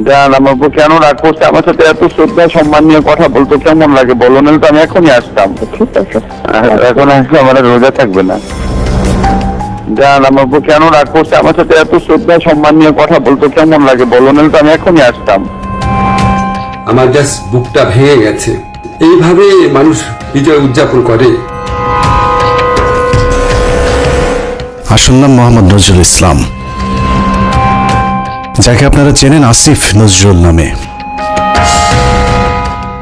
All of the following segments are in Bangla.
জান আমার বউ কেন রাগ করছে, আমার সাথে এত শ্রদ্ধা সম্মান নিয়ে কথা বলতো কেমন লাগে বলো, নাহলে তো আমি এখনই আসতাম। ঠিক আছে। এখন আসলে আমার আর রোজা থাকবে না। জান আমার বউ কেন রাগ করছে, আমার সাথে এত শ্রদ্ধা সম্মান নিয়ে কথা বলতো কেমন লাগে বলো, নাহলে তো আমি এখনই আসতাম। আমার জাস্ট বুকটা ভেঙে গেছে। এইভাবে মানুষ বিজয় উদযাপন করে। আসল নাম মোহাম্মদ নজরুল ইসলাম, যাকে আপনারা চেনেন আসিফ নজরুল নামে।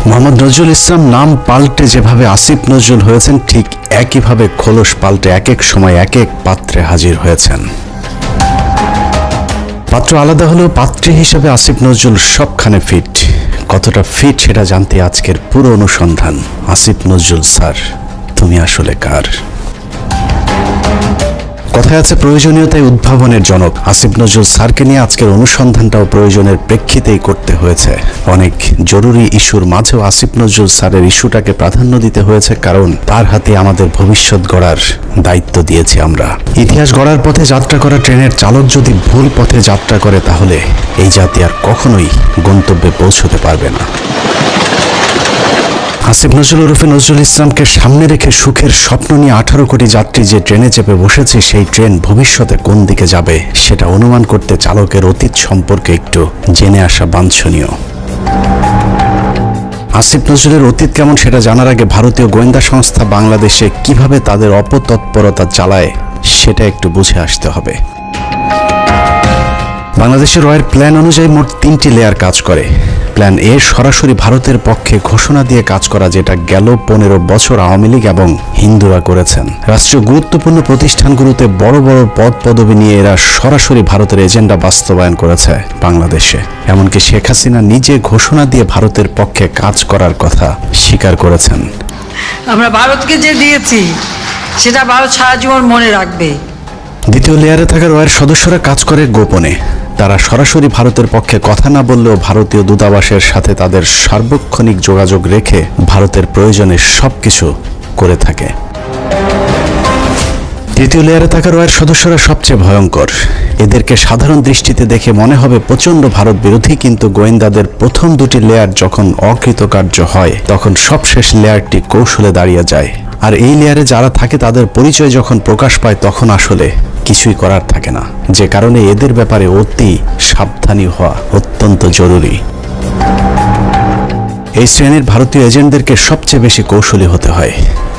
মোহাম্মদ নজরুল ইসলাম নাম পাল্টে যেভাবে আসিফ নজরুল হয়েছেন, ঠিক একইভাবে খোলস পাল্টে এক এক সময় এক এক পাত্রে হাজির হয়েছেন। পাত্র আলাদা হলেও পাত্রী হিসেবে আসিফ নজরুল সবখানে ফিট। কতটা ফিট সেটা জানতে আজকের পুরো অনুসন্ধান। আসিফ নজরুল স্যার, তুমি আসলে কার? কথায় আছে প্রয়োজনীয়তায় উদ্ভাবনের জনক। আসিফ নজরুল স্যারকে নিয়ে আজকের অনুসন্ধানটাও প্রয়োজনের প্রেক্ষিতেই করতে হয়েছে। অনেক জরুরি ইস্যুর মাঝেও আসিফ নজরুল স্যারের ইস্যুটাকে প্রাধান্য দিতে হয়েছে, কারণ তার হাতে আমাদের ভবিষ্যৎ গড়ার দায়িত্ব দিয়েছি আমরা। ইতিহাস গড়ার পথে যাত্রা করা ট্রেনের চালক যদি ভুল পথে যাত্রা করে, তাহলে এই জাতি আর কখনোই গন্তব্যে পৌঁছতে পারবে না। আসিফ নজরুল ওরফে নজরুল ইসলামকে সামনে রেখে সুখের স্বপ্ন নিয়ে 18 কোটি যাত্রী যে ট্রেনে চেপে বসেছে, সেই ট্রেন ভবিষ্যতে কোন দিকে যাবে সেটা অনুমান করতে চালকের অতীত সম্পর্কে একটু জেনে আসা বাঞ্ছনীয়। আসিফ নজরুলের অতীত কেমন সেটা জানার আগে ভারতীয় গোয়েন্দা সংস্থা বাংলাদেশে কিভাবে তাদের অপতৎপরতা চালায় সেটা একটু বুঝে আসতে হবে। বাংলাদেশের রয়ের প্ল্যান অনুযায়ী মোট 3টি লেয়ার কাজ করে। প্ল্যান এ সরাসরি ভারতের পক্ষে ঘোষণা দিয়ে কাজ করা, যেটা গেল 15 বছর আওয়ামী লীগ এবং হিন্দুরা করেছেন। রাষ্ট্রীয় গুরুত্বপূর্ণ প্রতিষ্ঠানগুলোতে বড় বড় পদ পদবি নিয়ে এরা সরাসরি ভারতের এজেন্ডা বাস্তবায়ন করেছে বাংলাদেশে। এমনকি শেখ হাসিনা নিজে ঘোষণা দিয়ে ভারতের পক্ষে কাজ করার কথা স্বীকার করেছেন। আমরা ভারতকে যে দিয়েছি সেটা ভারত সারা জীবন মনে রাখবে। দ্বিতীয় লেয়ারে থাকা রয়ের সদস্যরা কাজ করে গোপনে। তারা সরাসরি ভারতের পক্ষে কথা না বললেও ভারতীয় দূতাবাসের সাথে তাদের সার্বক্ষণিক যোগাযোগ রেখে ভারতের প্রয়োজনে সবকিছু করে থাকে। তৃতীয় লেয়ারে থাকা রয়ের সদস্যরা সবচেয়ে ভয়ঙ্কর। এদেরকে সাধারণ দৃষ্টিতে দেখে মনে হবে প্রচণ্ড ভারত বিরোধী, কিন্তু গোয়েন্দাদের প্রথম দুটি লেয়ার যখন অকৃতকার্য হয়, তখন সবশেষ লেয়ারটি কৌশলে দাঁড়িয়ে যায়। আর এই লেয়ারে যারা থাকে তাদের পরিচয় যখন প্রকাশ পায়, তখন আসলে কিছুই করার থাকে না। যে কারণে এদের ব্যাপারে অতি সাবধানী হওয়া অত্যন্ত জরুরি। এই শ্রেণীর ভারতীয় এজেন্টদেরকে সবচেয়ে বেশি কৌশলী হতে হয়,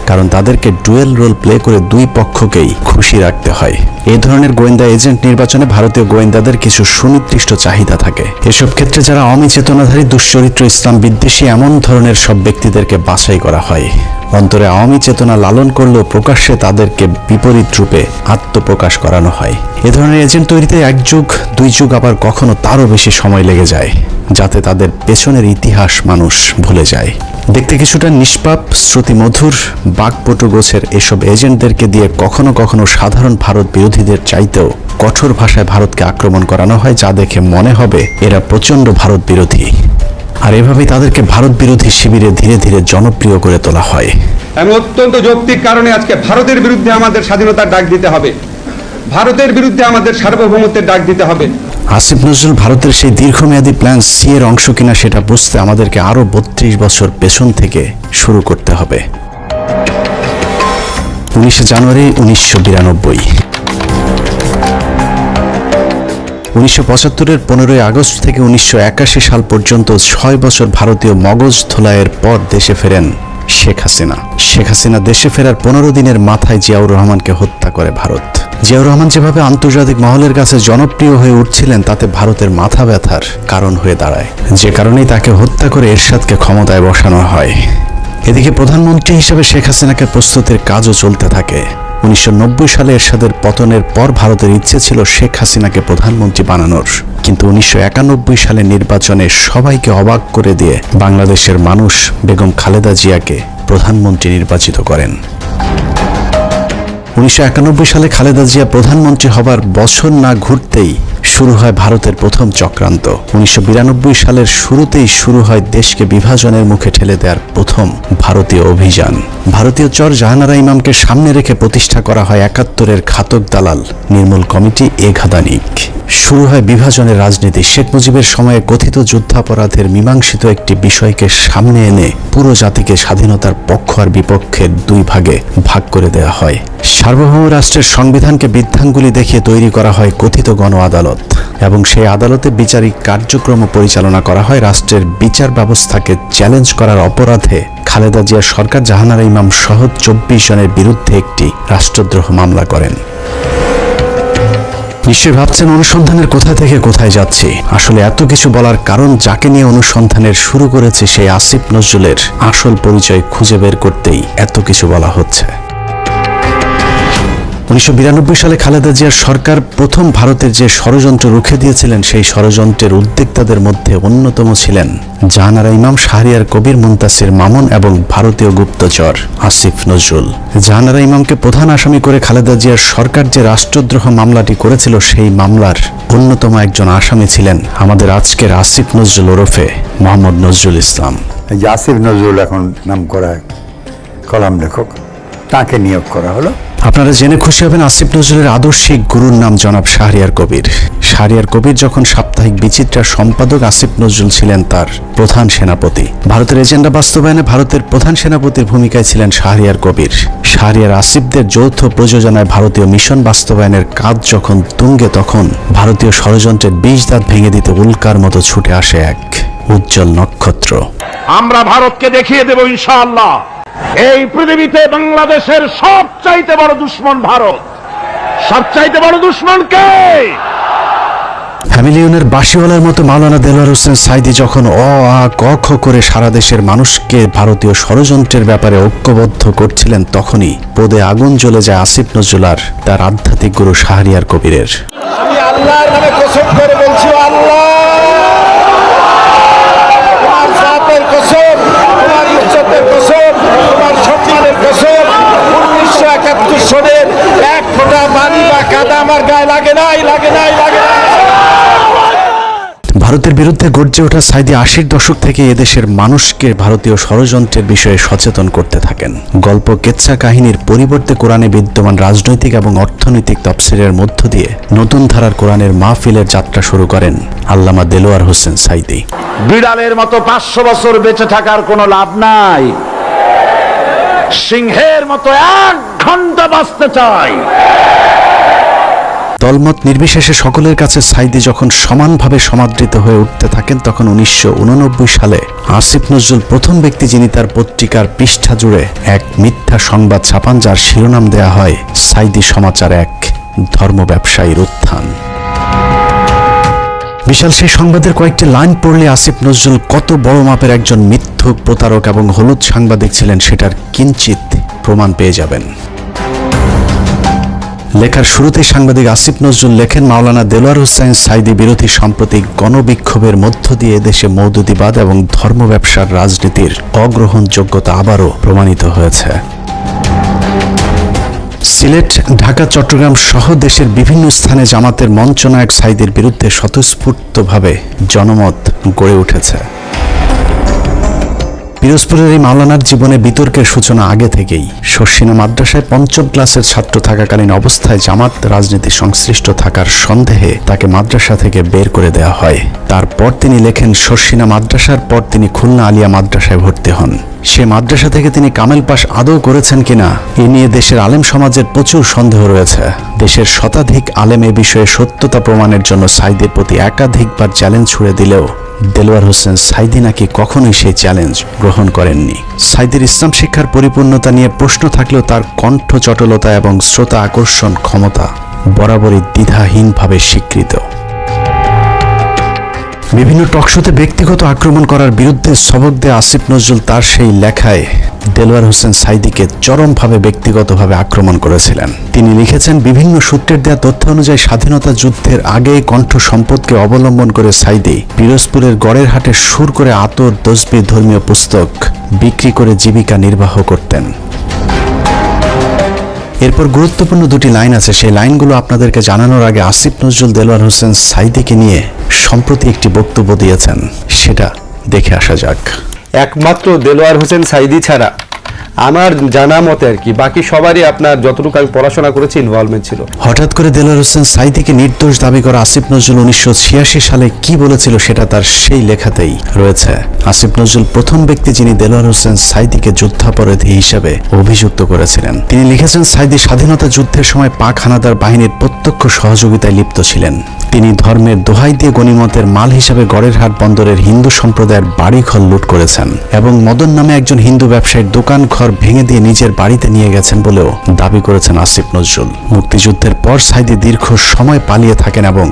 কারণ তাদেরকে ডুয়েল রোল প্লে করে দুই পক্ষকেই খুশি রাখতে হয়। এই ধরনের গোয়েন্দা এজেন্ট নির্বাচনে ভারতীয় গোয়েন্দাদের কিছু সুনির্দিষ্ট চাহিদা থাকে। এসব ক্ষেত্রে যারা আওয়ামী চেতনাধারী, দুশ্চরিত্র, ইসলাম বিদ্বেষী এমন ধরনের সব ব্যক্তিদেরকে বাছাই করা হয়। অন্তরে আওয়ামী চেতনা লালন করলেও প্রকাশ্যে তাদেরকে বিপরীত রূপে আত্মপ্রকাশ করানো হয়। এ ধরনের এজেন্ট তৈরিতে 1 যুগ 2 যুগ, আবার কখনো তারও বেশি সময় লেগে যায়, যাতে তাদের পেছনের ইতিহাস মানুষ ভুলে যায়। দেখতে কিছুটা নিষ্পাপ, শ্রুতিমধুর, বাকপটু গোছের এসব এজেন্টদেরকে দিয়ে কখনো কখনো সাধারণ ভারত বিরোধীদের চাইতেও কঠোর ভাষায় ভারতকে আক্রমণ করানো হয়, যা দেখে মনে হবে এরা প্রচণ্ড ভারত বিরোধী। আর এভাবেই তাদেরকে ভারত বিরোধী শিবিরে ধীরে ধীরে জনপ্রিয় করে তোলা হয়। আমি অত্যন্ত যৌক্তিক কারণে আজকে ভারতের বিরুদ্ধে আমাদের স্বাধীনতার ডাক দিতে হবে, ভারতের বিরুদ্ধে আমাদের সার্বভৌমত্বের ডাক দিতে হবে। আসিফ নজরুল ভারতের সেই দীর্ঘমেয়াদী প্ল্যান সি এর অংশ কিনা সেটা বুঝতে আমাদেরকে আরো 32 বছর পেছন থেকে শুরু করতে হবে। 19 জানুয়ারি 1992। 1975-এর 15 আগস্ট থেকে 1981 সাল পর্যন্ত 6 বছর ভারতীয় মগজ ধোলাইয়ের পর দেশে ফেরেন শেখ হাসিনা। শেখ হাসিনা দেশে ফেরার 15 দিনের মাথায় জিয়াউর রহমানকে হত্যা করে ভারত। জিয়াউর রহমান যেভাবে আন্তর্জাতিক মহলের কাছে জনপ্রিয় হয়ে উঠছিলেন, তাতে ভারতের মাথা ব্যথার কারণ হয়ে দাঁড়ায়। যে কারণেই তাকে হত্যা করে এরশাদকে ক্ষমতায় বসানো হয়। এদিকে প্রধানমন্ত্রী হিসেবে শেখ হাসিনাকে প্রস্তুতির কাজও চলতে থাকে। 1990 সালে এরশাদের পতনের পর ভারতের ইচ্ছে ছিল শেখ হাসিনাকে প্রধানমন্ত্রী বানানোর, কিন্তু 1991 সালের নির্বাচনে সবাইকে অবাক করে দিয়ে বাংলাদেশের মানুষ বেগম খালেদা জিয়াকে প্রধানমন্ত্রী নির্বাচিত করেন। 1991 সালে খালেদা জিয়া প্রধানমন্ত্রী হবার বছর না ঘুরতেই শুরু হয় ভারতের প্রথম চক্রান্ত। 1992 সালের শুরুতেই শুরু হয় দেশকে বিভাজনের মুখে ঠেলে দেওয়ার প্রথম ভারতীয় অভিযান। ভারতীয় চর জাহানারা ইমামকে সামনে রেখে প্রতিষ্ঠা করা হয় 71-এর ঘাতক দালাল নির্মূল কমিটি এ ঘাদানিক। শুরু হয় বিভাজনের রাজনীতি। শেখ মুজিবের সময়ে কথিত যুদ্ধাপরাধের মীমাংসিত একটি বিষয়কে সামনে এনে পুরো জাতিকে স্বাধীনতার পক্ষ আর বিপক্ষের দুই ভাগে ভাগ করে দেওয়া হয়। সার্বভৌম রাষ্ট্রের সংবিধানকে বৃদ্ধাঙ্গুলি দেখিয়ে তৈরি করা হয় কথিত গণ আদালত, এবং সেই আদালতে বিচারিক কার্যক্রম পরিচালনা করা হয় রাষ্ট্রের বিচার ব্যবস্থাকে চ্যালেঞ্জ করার অপরাধে খালেদা জিয়ার সরকার জাহানারা ইমাম সহ 24 জনের বিরুদ্ধে একটি রাষ্ট্রদ্রোহ মামলা করেন। নিশ্চয়ই ভাবছেন অনুসন্ধানের কোথা থেকে কোথায় যাচ্ছি। আসলে এত কিছু বলার কারণ, যাকে নিয়ে অনুসন্ধানের শুরু করেছে সেই আসিফ নজরুলের আসল পরিচয় খুঁজে বের করতেই এত কিছু বলা হচ্ছে। 1992 সালে খালেদা জিয়ার সরকার প্রথম ভারতের যে ষড়যন্ত্র রুখে দিয়েছিলেন, সেই ষড়যন্ত্রের উদ্যোক্তাদের মধ্যে অন্যতম ছিলেন জাহানারা ইমাম, শাহরিয়ার কবির, মুনতাসির মামুন এবং ভারতীয় গুপ্তচর আসিফ নজরুল। জাহানারা ইমামকে প্রধান আসামি করে খালেদা জিয়ার সরকার যে রাষ্ট্রদ্রোহ মামলাটি করেছিল, সেই মামলার অন্যতম একজন আসামি ছিলেন আমাদের আজকের আসিফ নজরুল ওরফে মোহাম্মদ নজরুল ইসলাম। এই যে আসিফ নজরুল এখন নাম করা কলাম লেখক, তাকে নিয়োগ করা হলো। আপনারা জেনে খুশি হবেন, আসিফ নজরুলের আদর্শিক গুরুর নাম জনাব শাহরিয়ার কবির। শাহরিয়ার কবির যখন সাপ্তাহিক বিচিত্রার সম্পাদক, আসিফ নজরুল ছিলেন তার প্রধান সেনাপতি। ভারতের এজেন্ডা বাস্তবায়নে ভারতের প্রধান সেনাপতির ভূমিকায় ছিলেন শাহরিয়ার কবির। শাহরিয়ার আসিফদের যৌথ প্রযোজনায় ভারতীয় মিশন বাস্তবায়নের কাজ যখন তুঙ্গে, তখন ভারতীয় ষড়যন্ত্রের 20 দাঁত ভেঙে দিতে উল্কার মতো ছুটে আসে এক উজ্জ্বল নক্ষত্র। আমরা ভারতকে দেখিয়ে দেব ইনশাআল্লাহ, এই পৃথিবীতে বাংলাদেশের সবচাইতে বড় দুশ্মন ভারত। সবচাইতে বড় দুশ্মন কে? হ্যামিলিয়নের বাঁশিওয়ালার মতো মাওলানা দেলোয়ার হোসেন সাঈদী যখন অ আ ক খ করে সারা দেশের মানুষকে ভারতীয় ষড়যন্ত্রের ব্যাপারে ঐক্যবদ্ধ করছিলেন, তখনই পদে আগুন জ্বলে যায় আসিফ নজরুল আর তার আধ্যাত্মিক গুরু শাহরিয়ার কবিরের। আমি আল্লাহর নামে কসম করে বলছি, আল্লাহ তোমার জাতের কসম, তোমার ইজ্জতের কসম, তোমার সম্মানের কসম, 1971 সনের এক ফোঁটা পানি বা কাদা আমার গায়ে লাগে নাই, লাগে নাই, লাগে নাই। ভারতের বিরুদ্ধে গর্জে ওঠা সাঈদী 80-র দশক থেকে এদেশের মানুষকে ভারতীয় ষড়যন্ত্রের বিষয়ে সচেতন করতে থাকেন। গল্প, কেচ্ছা কাহিনীর পরিবর্তে কোরআনে বিদ্যমান রাজনৈতিক এবং অর্থনৈতিক তাফসীরের মধ্য দিয়ে নতুন ধারার কোরআনের মাহফিলের যাত্রা শুরু করেন আল্লামা দেলোয়ার হোসেন সাঈদী। বিড়ালের মতো 500 বছর বেঁচে থাকার কোনো লাভ নাই, সিংহের মতো 1 ঘন্টা বাঁচতে চাই। দলমত নির্বিশেষে সকলের কাছে সাঈদী যখন সমানভাবে সমাদৃত হয়ে উঠতে থাকেন, তখন 1989 সালে আসিফ নজরুল প্রথম ব্যক্তি যিনি তার পত্রিকার পৃষ্ঠা জুড়ে এক মিথ্যা সংবাদ ছাপান, যার শিরোনাম দেয়া হয় সাঈদী সমাচার, এক ধর্ম ব্যবসায়ীর উত্থান। বিশাল সেই সংবাদের কয়েকটি লাইন পড়লে আসিফ নজরুল কত বড় মাপের একজন মিথ্যুক, প্রতারক এবং হলুদ সাংবাদিক ছিলেন সেটার কিঞ্চিত প্রমাণ পেয়ে যাবেন। লেখার শুরুতেই সাংবাদিক আসিফ নজরুল লেখেন, মাওলানা দেলোয়ার হোসেন সাঈদী বিরোধী সাম্প্রতিক গণবিক্ষোভের মধ্য দিয়ে দেশে মওদুদিবাদ এবং ধর্ম ব্যবসার রাজনীতির অগ্রহণযোগ্যতা আবারও প্রমাণিত হয়েছে। সিলেট, ঢাকা, চট্টগ্রাম সহ দেশের বিভিন্ন স্থানে জামাতের মঞ্চনায়ক সাঈদীর বিরুদ্ধে স্বতঃস্ফূর্তভাবে জনমত গড়ে উঠেছে। পিরোজপুরের এই মাওলানার জীবনে বিতর্কের সূচনা আগে থেকেই। শর্ষিনা মাদ্রাসায় 5ম ক্লাসের ছাত্র থাকাকালীন অবস্থায় জামাত রাজনীতি সংশ্লিষ্ট থাকার সন্দেহে তাকে মাদ্রাসা থেকে বের করে দেওয়া হয়। তারপর তিনি লেখেন, শর্ষিনা মাদ্রাসার পর তিনি খুলনা আলিয়া মাদ্রাসায় ভর্তি হন। সে মাদ্রাসা থেকে তিনি কামেল পাশ আদৌ করেছেন কিনা এ নিয়ে দেশের আলেম সমাজের প্রচুর সন্দেহ রয়েছে। দেশের শতাধিক আলেম এ বিষয়ে সত্যতা প্রমাণের জন্য সাঈদীর প্রতি একাধিকবার চ্যালেঞ্জ ছুড়ে দিলেও দেলোয়ার হোসেন সাঈদী নাকি কখনোই সেই চ্যালেঞ্জ গ্রহণ করেননি। সাঈদীর ইসলাম শিক্ষার পরিপূর্ণতা নিয়ে প্রশ্ন থাকলেও তার কণ্ঠ চটলতা এবং শ্রোতা আকর্ষণ ক্ষমতা বরাবরই দ্বিধাহীনভাবে স্বীকৃত। বিভিন্ন টকশোতে ব্যক্তিগত আক্রমণ করার বিরুদ্ধে সবক দেয়া আসিফ নজরুল তার সেই লেখায় দেলোয়ার হোসেন সাঈদীকে চরমভাবে ব্যক্তিগতভাবে আক্রমণ করেছিলেন। তিনি লিখেছেন, বিভিন্ন সূত্রের দেয়া তথ্য অনুযায়ী স্বাধীনতা যুদ্ধের আগে কণ্ঠ সম্পদকে অবলম্বন করে সাঈদী পিরোজপুরের গড়ের হাটে সুর করে আতর, তসবিহ, ধর্মীয় পুস্তক বিক্রি করে জীবিকা নির্বাহ করতেন। এরপর গুরুত্বপূর্ণ দুটি লাইন আছে, সেই লাইনগুলো আপনাদেরকে জানানোর আগে আসিফ নজরুল দেলোয়ার হোসেন সাঈদীকে নিয়ে সম্প্রতি একটি বক্তব্য দিয়েছেন, সেটা দেখে আসা যাক। একমাত্র দেলোয়ার হোসেন সাঈদী ছাড়া আমার জানা মতে আর কি, বাকি সবারই আপনার যতটুকু আমি পড়াশোনা করেছি ইনভলভমেন্ট ছিল। হঠাৎ করে দেলোয়ার হোসেন সাঈদীকে নির্দোষ দাবি করা আসিফ নজরুল 1986 সালে কি বলেছিল সেটা তার সেই লেখাতেই রয়েছে। আসিফ নজরুল প্রথম ব্যক্তি যিনি দেলোয়ার হোসেন সাঈদীকে যুদ্ধাপরাধী হিসেবে অভিযুক্ত করেছিলেন। তিনি লিখেছেন, সাঈদী স্বাধীনতা যুদ্ধের সময় পাক হানাদার বাহিনীর প্রত্যক্ষ সহযোগিতায় লিপ্ত ছিলেন। তিনি ধর্মের দোহাই দিয়ে গনিমতের মাল হিসেবে গড়েরহাট বন্দরের হিন্দু সম্প্রদায়ের বাড়িঘর লুট করেছেন এবং মদন নামে একজন হিন্দু ব্যবসায়ীর দোকান ঘর ভেঙে দিয়ে নিজের বাড়িতে নিয়ে গেছেন বলেও দাবি করেছেন আসিফ নজরুল। মুক্তিযুদ্ধের পর সাঈদী দীর্ঘ সময় পালিয়ে থাকেন এবং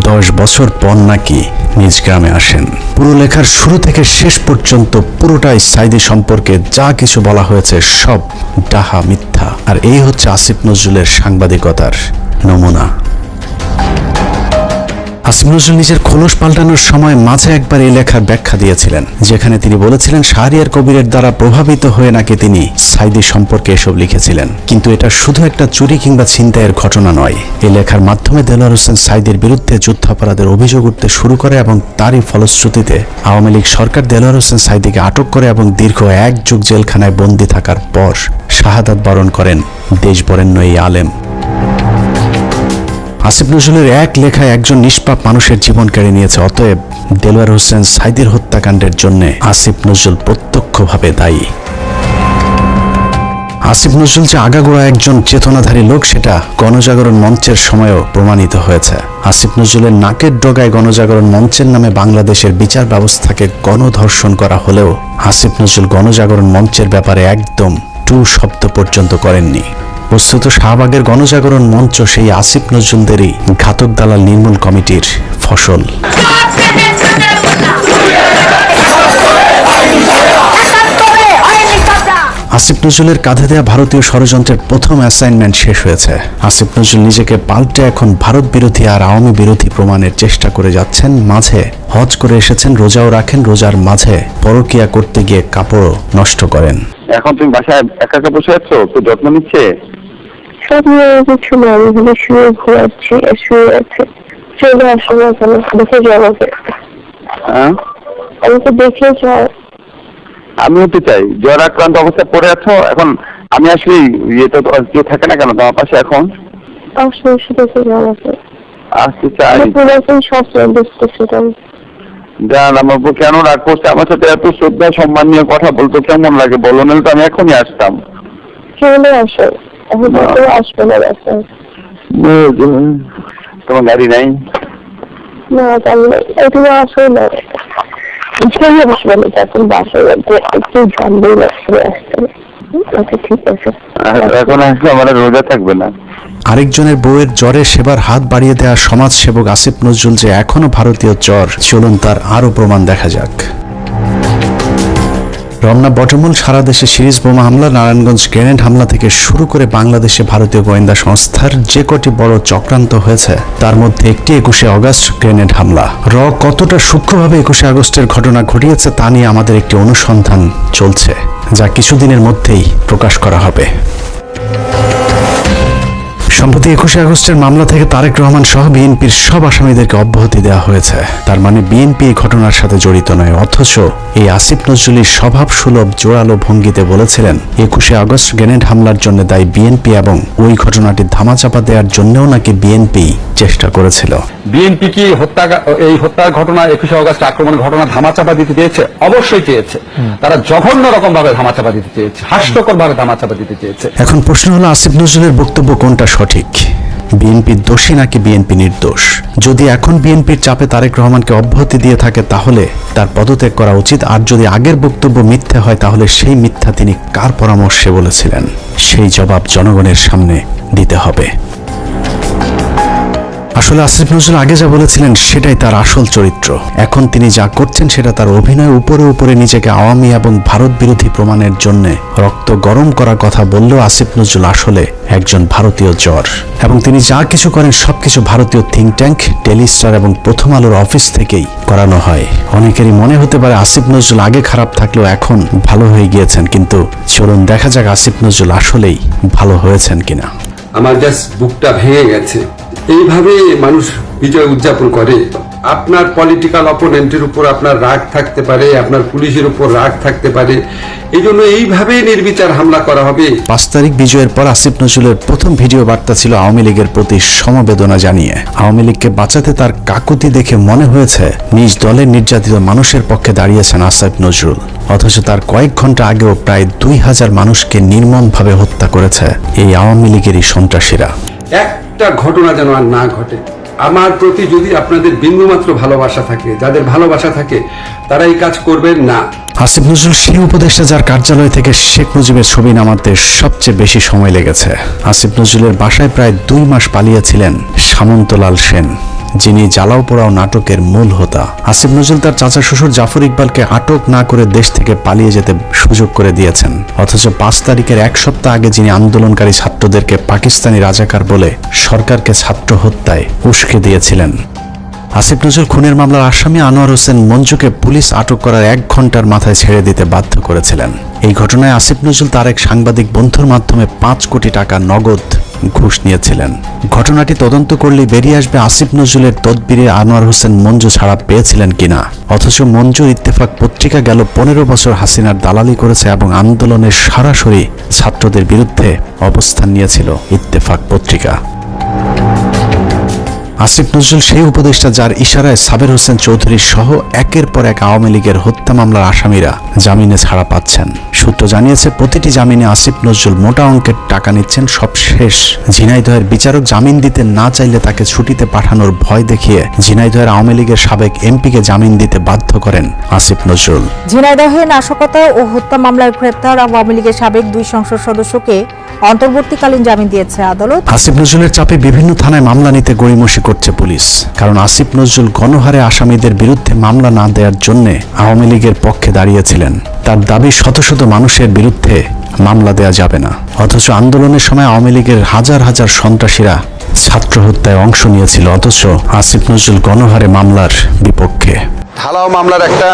10 বছর পর নাকি নিজ গ্রামে আসেন। পুরো লেখার শুরু থেকে শেষ পর্যন্ত পুরোটাই সাঈদী সম্পর্কে যা কিছু বলা হয়েছে সব ডাহা মিথ্যা। আর এই হচ্ছে আসিফ নজরুলের সাংবাদিকতার নমুনা। আসিফ নজরুল নিজের খোলস পাল্টানোর সময় মাঝে একবার এই লেখার ব্যাখ্যা দিয়েছিলেন, যেখানে তিনি বলেছিলেন শাহরিয়ার কবিরের দ্বারা প্রভাবিত হয়ে নাকি তিনি সাঈদী সম্পর্কে এসব লিখেছিলেন। কিন্তু এটা শুধু একটা চুরি কিংবা ছিনতাইয়ের ঘটনা নয়। এই লেখার মাধ্যমে দেলোয়ার হোসেন সাঈদীর বিরুদ্ধে যুদ্ধাপরাধের অভিযোগ উঠতে শুরু করে এবং তারই ফলশ্রুতিতে আওয়ামী লীগ সরকার দেলোয়ার হোসেন সাঈদীকে আটক করে এবং দীর্ঘ 1 যুগ জেলখানায় বন্দী থাকার পর শাহাদাত বরণ করেন দেশবরেণ্য এই আলেম। আসিফ নজরুলের এক লেখায় একজন নিষ্পাপ মানুষের জীবন কেড়ে নিয়েছে। অতএব দেলোয়ার হোসেন সাঈদীর হত্যাকাণ্ডের জন্য আসিফ নজরুল প্রত্যক্ষভাবে দায়ী। আসিফ নজরুল যে আগাগোড়া একজন চেতনাধারী লোক সেটা গণজাগরণ মঞ্চের সময়ও প্রমাণিত হয়েছে। আসিফ নজরুলের নাকের ডগায় গণজাগরণ মঞ্চের নামে বাংলাদেশের বিচার ব্যবস্থাকে গণধর্ষণ করা হলেও আসিফ নজরুল গণজাগরণ মঞ্চের ব্যাপারে একদম টু শব্দ পর্যন্ত করেননি। বস্তুত শাহবাগের গণজাগরণ মঞ্চ সেই আসিফ নজরুলদেরই ঘাতক দালাল নির্মূল কমিটির ফসল। আসিফ নজরুলের কাঁধে দেয়া ভারতীয় ষড়যন্ত্রের প্রথম অ্যাসাইনমেন্ট শেষ হয়েছে। আসিফ নজরুল নিজেকে পাল্টে এখন ভারত বিরোধী আর আওয়ামী বিরোধী প্রমাণের চেষ্টা করে যাচ্ছেন। মাঝে হজ করে এসেছেন, রোজাও রাখেন, রোজার মাঝে পরকিয়া করতে গিয়ে কাপড়ও নষ্ট করেন। এখন তুমি বাসায় একা একা বসে আছো, তো যত্ন নিচ্ছে? সব নিয়ে কিছু না, আমি শুধু শুয়ে ঘুরাচ্ছি, শুয়ে আছে। চলে আসো না কেন, দেখে যাও আমাকে। হ্যাঁ, আমাকে দেখে যাও। আমিও তো চাই। জ্বর আক্রান্ত অবস্থায় পড়ে আছো এখন। আমি আসলে ইয়েতে তো কেউ থাকে না কেন তোমার পাশে এখন? আসলে দেখে যাও আমাকে। আসতে চাই। পুরাতন স্বপ্ন দেখতেছিলাম। জান, আমার বউ কেন রাগ করছে? আমার সাথে এত শ্রদ্ধা সম্মান নিয়ে কথা বলতো কেমন লাগে বলো, নাহলে তো আমি এখনই আসতাম। চলে আসো, এখন তো আসবে না বাসায়। তোমার গাড়ি নাই? না, তাহলে তুমি আসো না। চলে আসবে না, তখন বাসায় একটু জানবেই আসতে আসতে। আচ্ছা ঠিক আছে। এখন আসলে আমার রোজা থাকবে না। আরেকজনের বউয়ের জ্বরে সেবার হাত বাড়িয়ে দেওয়া সমাজসেবক আসিফ নজরুল যে এখনো ভারতীয় জ্বর, চলুন তার আরো প্রমাণ দেখা যাক। রমনা বটমূল সারা দেশে সিরিজ বোমা হামলা, নারায়ণগঞ্জ গ্রেনেড হামলা থেকে শুরু করে বাংলাদেশে ভারতীয় গোয়েন্দা সংস্থার যে কটি বড় চক্রান্ত হয়েছে তার মধ্যে একটি 21শে আগস্ট গ্রেনেড হামলা। কতটা সূক্ষ্মভাবে 21শে আগস্টের ঘটনা ঘটিয়েছে তা নিয়ে আমাদের একটি অনুসন্ধান চলছে, যা কিছুদিনের মধ্যেই প্রকাশ করা হবে। সম্প্রতি 21শে আগস্টের মামলা থেকে তারেক রহমান সহ বিএনপির সব আসামিদেরকে অব্যাহতি দেওয়া হয়েছে। তার মানে বিএনপি এই ঘটনার সাথে জড়িত নয়। অথচ এই আসিফ নজরুলের স্বভাব সুলভ জোরালো ভঙ্গিতে বলেছিলেন 21শে আগস্ট গ্রেনেড হামলার জন্য দায়ী বিএনপি এবং ওই ঘটনাটি ধামাচাপা দেওয়ার জন্যও নাকি বিএনপি চেষ্টা করেছিল। বিএনপি কি এই হত্যার ঘটনা 21শে আগস্ট আক্রমণের ঘটনা ধামাচাপা দিতে চেয়েছে? অবশ্যই চেয়েছে। তারা জঘন্য রকম ভাবে ধামাচাপা দিতে চেয়েছে, হাস্যকর ভাবে ধামাচাপা দিতে চেয়েছে। এখন প্রশ্ন হলো আসিফ নজরুলের বক্তব্য কোনটা সঠিক? বিএনপি দোষী নাকি বিএনপি নির্দোষ? যদি এখন বিএনপির চাপে তারেক রহমানকে অব্যাহতি দিয়ে থাকে তাহলে তার পদত্যাগ করা উচিত। আর যদি আগের বক্তব্য মিথ্যা হয় তাহলে সেই মিথ্যা তিনি কার পরামর্শে বলেছিলেন সেই জবাব জনগণের সামনে দিতে হবে। আসলে আসিফ নজরুল আগে যা বলেছিলেন সেটাই তার আসল চরিত্র। এখন তিনি যা করছেন সেটা তার অভিনয়। উপরে উপরে নিজেকে আওয়ামী এবং ভারত বিরোধী প্রমাণের জন্য রক্ত গরম করার কথা বললেও আসিফ নজরুল আসলে একজন ভারতীয় জ্বর এবং তিনি যা কিছু করেন সবকিছু ভারতীয় থিঙ্ক ট্যাঙ্ক, ডেইলি স্টার এবং প্রথম আলোর অফিস থেকেই করানো হয়। অনেকেরই মনে হতে পারে আসিফ নজরুল আগে খারাপ থাকলেও এখন ভালো হয়ে গিয়েছেন, কিন্তু চলুন দেখা যাক আসিফ নজরুল আসলেই ভালো হয়েছেন কিনা। আমার জাস্ট বুকটা ভেঙে গেছে। এইভাবে মানুষ বিজয় উদযাপন করে আপনার পলিটিক্যাল অপোনেন্টের উপর আপনার রাগ থাকতে পারে, আপনার পুলিশের উপর রাগ থাকতে পারে, এই জন্য এইভাবে নির্বিচার হামলা করা হবে। 5 তারিখ বিজয়ের পর আসিফ নজরুলের প্রথম ভিডিও বার্তা ছিল আওয়ামী লীগের প্রতি সমবেদনা জানিয়ে। আওয়ামী লীগকে বাঁচাতে তার কাকুতি দেখে মনে হয়েছে নিজ দলের নির্যাতিত মানুষের পক্ষে দাঁড়িয়েছেন আসিফ নজরুল। অথচ তার কয়েক ঘন্টা আগেও প্রায় 2000 মানুষকে নির্মমভাবে হত্যা করেছে এই আওয়ামী লীগেরই সন্ত্রাসীরা। একটা ঘটনা যেন আর না ঘটে। আমার প্রতি যদি আপনাদের বিন্দুমাত্র ভালোবাসা থাকে, যাদের ভালোবাসা থাকে, তারা এই কাজ করবেন না। আসিফ নজরুল সেই উপদেষ্টা যার কার্যালয় থেকে শেখ মুজিবের ছবি নামাতে সবচেয়ে বেশি সময় লেগেছে। আসিফ নজরুলের বাসায় প্রায় 2 মাস পালিয়েছিলেন সামন্তলাল সেন, যিনি জ্বালাও পোড়াও নাটকের মূল হোতা। আসিফ নজরুল তার চাচা শ্বশুর জাফর ইকবালকে আটক না করে দেশ থেকে পালিয়ে যেতে সুযোগ করে দিয়েছেন। অথচ 5 তারিখের 1 সপ্তাহ আগে যিনি আন্দোলনকারী ছাত্রদেরকে পাকিস্তানি রাজাকার বলে সরকারকে ছাত্র হত্যায় উস্কে দিয়েছিলেন। আসিফ নজরুল খুনের মামলার আসামি আনোয়ার হোসেন মঞ্জুকে পুলিশ আটক করার 1 ঘন্টার মাথায় ছেড়ে দিতে বাধ্য করেছিলেন। এই ঘটনায় আসিফ নজরুল তার এক সাংবাদিক বন্ধুর মাধ্যমে 5 কোটি টাকা নগদ ঘুষ নিয়েছিলেন। ঘটনাটি তদন্ত করলেই বেরিয়ে আসবে আসিফ নজরুলের তদবিরে আনোয়ার হোসেন মঞ্জু ছাড়া পেয়েছিলেন কিনা। অথচ মঞ্জুর ইত্তেফাক পত্রিকা গেল 15 বছর হাসিনার দালালি করেছে এবং আন্দোলনের সরাসরি ছাত্রদের বিরুদ্ধে অবস্থান নিয়েছিল ইত্তেফাক পত্রিকা। আসিফ নজরুল সেই উপদেষ্টা যার ইশারায় সাবের হোসেন চৌধুরী সহ একের পর এক আওয়ামী লীগের হত্যা মামলার আসামিরা জামিনে ছাড়া পাচ্ছেন। সূত্র জানিয়েছে প্রতিটি জামিনে আসিফ নজরুল মোটা অঙ্কের টাকা নিচ্ছেন। সবশেষ ঝিনাইদহের বিচারক জামিন দিতে না চাইলে তাকে ছুটিতে পাঠানোর ভয় দেখিয়ে ঝিনাইদহের আওয়ামী লীগের সাবেক এমপিকে জামিন দিতে বাধ্য করেন আসিফ নজরুল। ঝিনাইদহে নাশকতা ও হত্যা মামলায় গ্রেপ্তার আওয়ামী লীগের সাবেক 2 সংসদ সদস্যকে অন্তর্বর্তীকালীন জামিন দিয়েছে আদালত। আসিফ নজরুলের চাপে বিভিন্ন থানায় মামলা নিতে গড়িমসি করছে পুলিশ, কারণ আসিফ নজরুল গণহারে আসামিদের বিরুদ্ধে মামলা না দেওয়ার জন্য আওয়ামী লীগের পক্ষে দাঁড়িয়েছিলেন। তার দাবি শত শত মানুষের বিরুদ্ধে মামলা দেয়া যাবে না। অথচ আন্দোলনের সময় আওয়ামী লীগের হাজার হাজার সন্ত্রাসীরা ছাত্র হত্যায় অংশ নিয়েছিল, অথচ আসিফ নজরুল গণহারে মামলার বিপক্ষে। ঢালাও মামলার একটা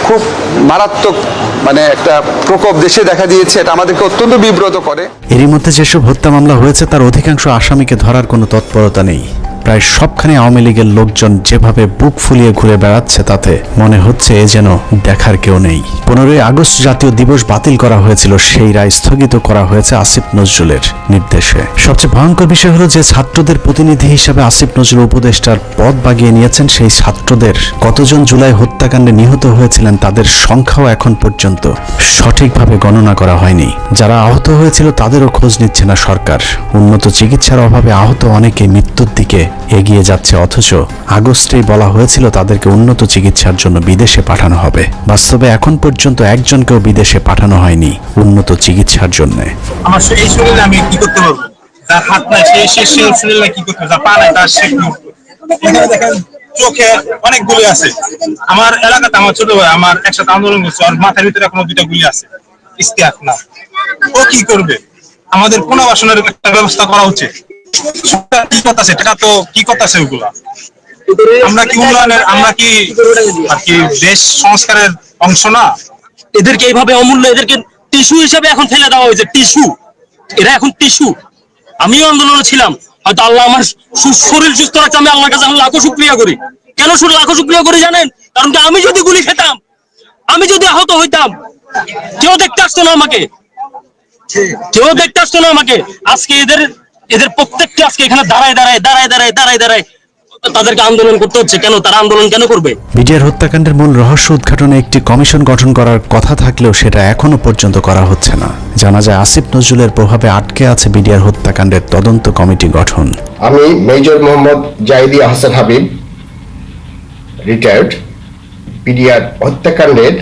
খুব মারাত্মক একটা প্রকোপ দেশে দেখা দিয়েছে, এটা আমাদেরকে অত্যন্ত বিব্রত করে। এরই মধ্যে যেসব হত্যা মামলা হয়েছে তার অধিকাংশ আসামিকে ধরার কোনো তৎপরতা নেই। প্রায় সবখানে আওয়ামী লীগের লোকজন যেভাবে বুক ফুলিয়ে ঘুরে বেড়াচ্ছে তাতে মনে হচ্ছে এ যেন দেখার কেউ নেই। 15ই আগস্ট জাতীয় দিবস বাতিল করা হয়েছিল, সেই রায় স্থগিত করা হয়েছে আসিফ নজরুলের নির্দেশে। সবচেয়ে ভয়ঙ্কর বিষয় হলো যে ছাত্রদের প্রতিনিধি হিসেবে আসিফ নজরুল উপদেষ্টার পদ বাগিয়ে নিয়েছেন। সেই ছাত্রদের কতজন জুলাই হত্যাকাণ্ডে নিহত হয়েছিলেন তাদের সংখ্যাও এখন পর্যন্ত সঠিকভাবে গণনা করা হয়নি। যারা আহত হয়েছিল তাদেরও খোঁজ নিচ্ছে না সরকার। উন্নত চিকিৎসার অভাবে আহত অনেকে মৃত্যুর দিকে এগিয়ে যাচ্ছে, অথচ আগস্টেই বলা হয়েছিল তাদেরকে উন্নত চিকিৎসার জন্য বিদেশে পাঠানো হবে। বাস্তবে এখন পর্যন্ত একজনকেও বিদেশে পাঠানো হয়নি উন্নত চিকিৎসার জন্য। আমার এই শরীরে আমি কি করতে পারবো? তার হাত নাই, সে শরীরে কি করতে পারবে? পা নাই, তার এখানে দেখেন চোখে অনেক গুলি আছে। আমার এলাকাতে আমার ছোট ভাই আমার একসাথে আন্দোলন করছে, আর মাথার ভিতরে এখনো 2টা গুলি আছে। ইস্তেহাক না, ও কি করবে? আমাদের পুনর্বাসনের একটা ব্যবস্থা করা উচিত। কি করতেছে এটা তো কি করতেছে ওগুলা? আমরা কি উন্নয়নের, আমরা কি আর কি দেশ সংস্কারের অংশ না? এদেরকে এইভাবে অমূল্য, এদেরকে টিস্যু হিসেবে এখন ফেলে দেওয়া হয়েছে। টিস্যু, এরা এখন টিস্যু। আমিও আন্দোলনে ছিলাম, হয়তো আল্লাহ আমার শরীর সুস্থ রাখছে, আমি আল্লাহর কাছে লাখো শুকরিয়া করি। কেন লাখো শুকরিয়া করি জানেন? কারণ কি আমি যদি গুলি খেতাম, আমি যদি আহত হইতাম, কেউ দেখতে আসতো না আমাকে, কেউ দেখতে আসতো না আমাকে। আজকে এদের প্রত্যেককে আজকে এখানে দাঁড়ায় তাদেরকে আন্দোলন করতে হচ্ছে। কেন তারা আন্দোলন কেন করবে? বিডিআর হত্যাকাণ্ডের মূল রহস্য উদ্ঘাটনে একটি কমিশন গঠন করার কথা থাকলেও সেটা এখনো পর্যন্ত করা হচ্ছে না। জানা যায় আসিফ নজরুলের প্রভাবে আটকে আছে বিডিআর হত্যাকাণ্ডের তদন্ত কমিটি গঠন। আমি major Mohammad Zahidi Ahsan Habib, retired, BDR হত্যাকাণ্ডের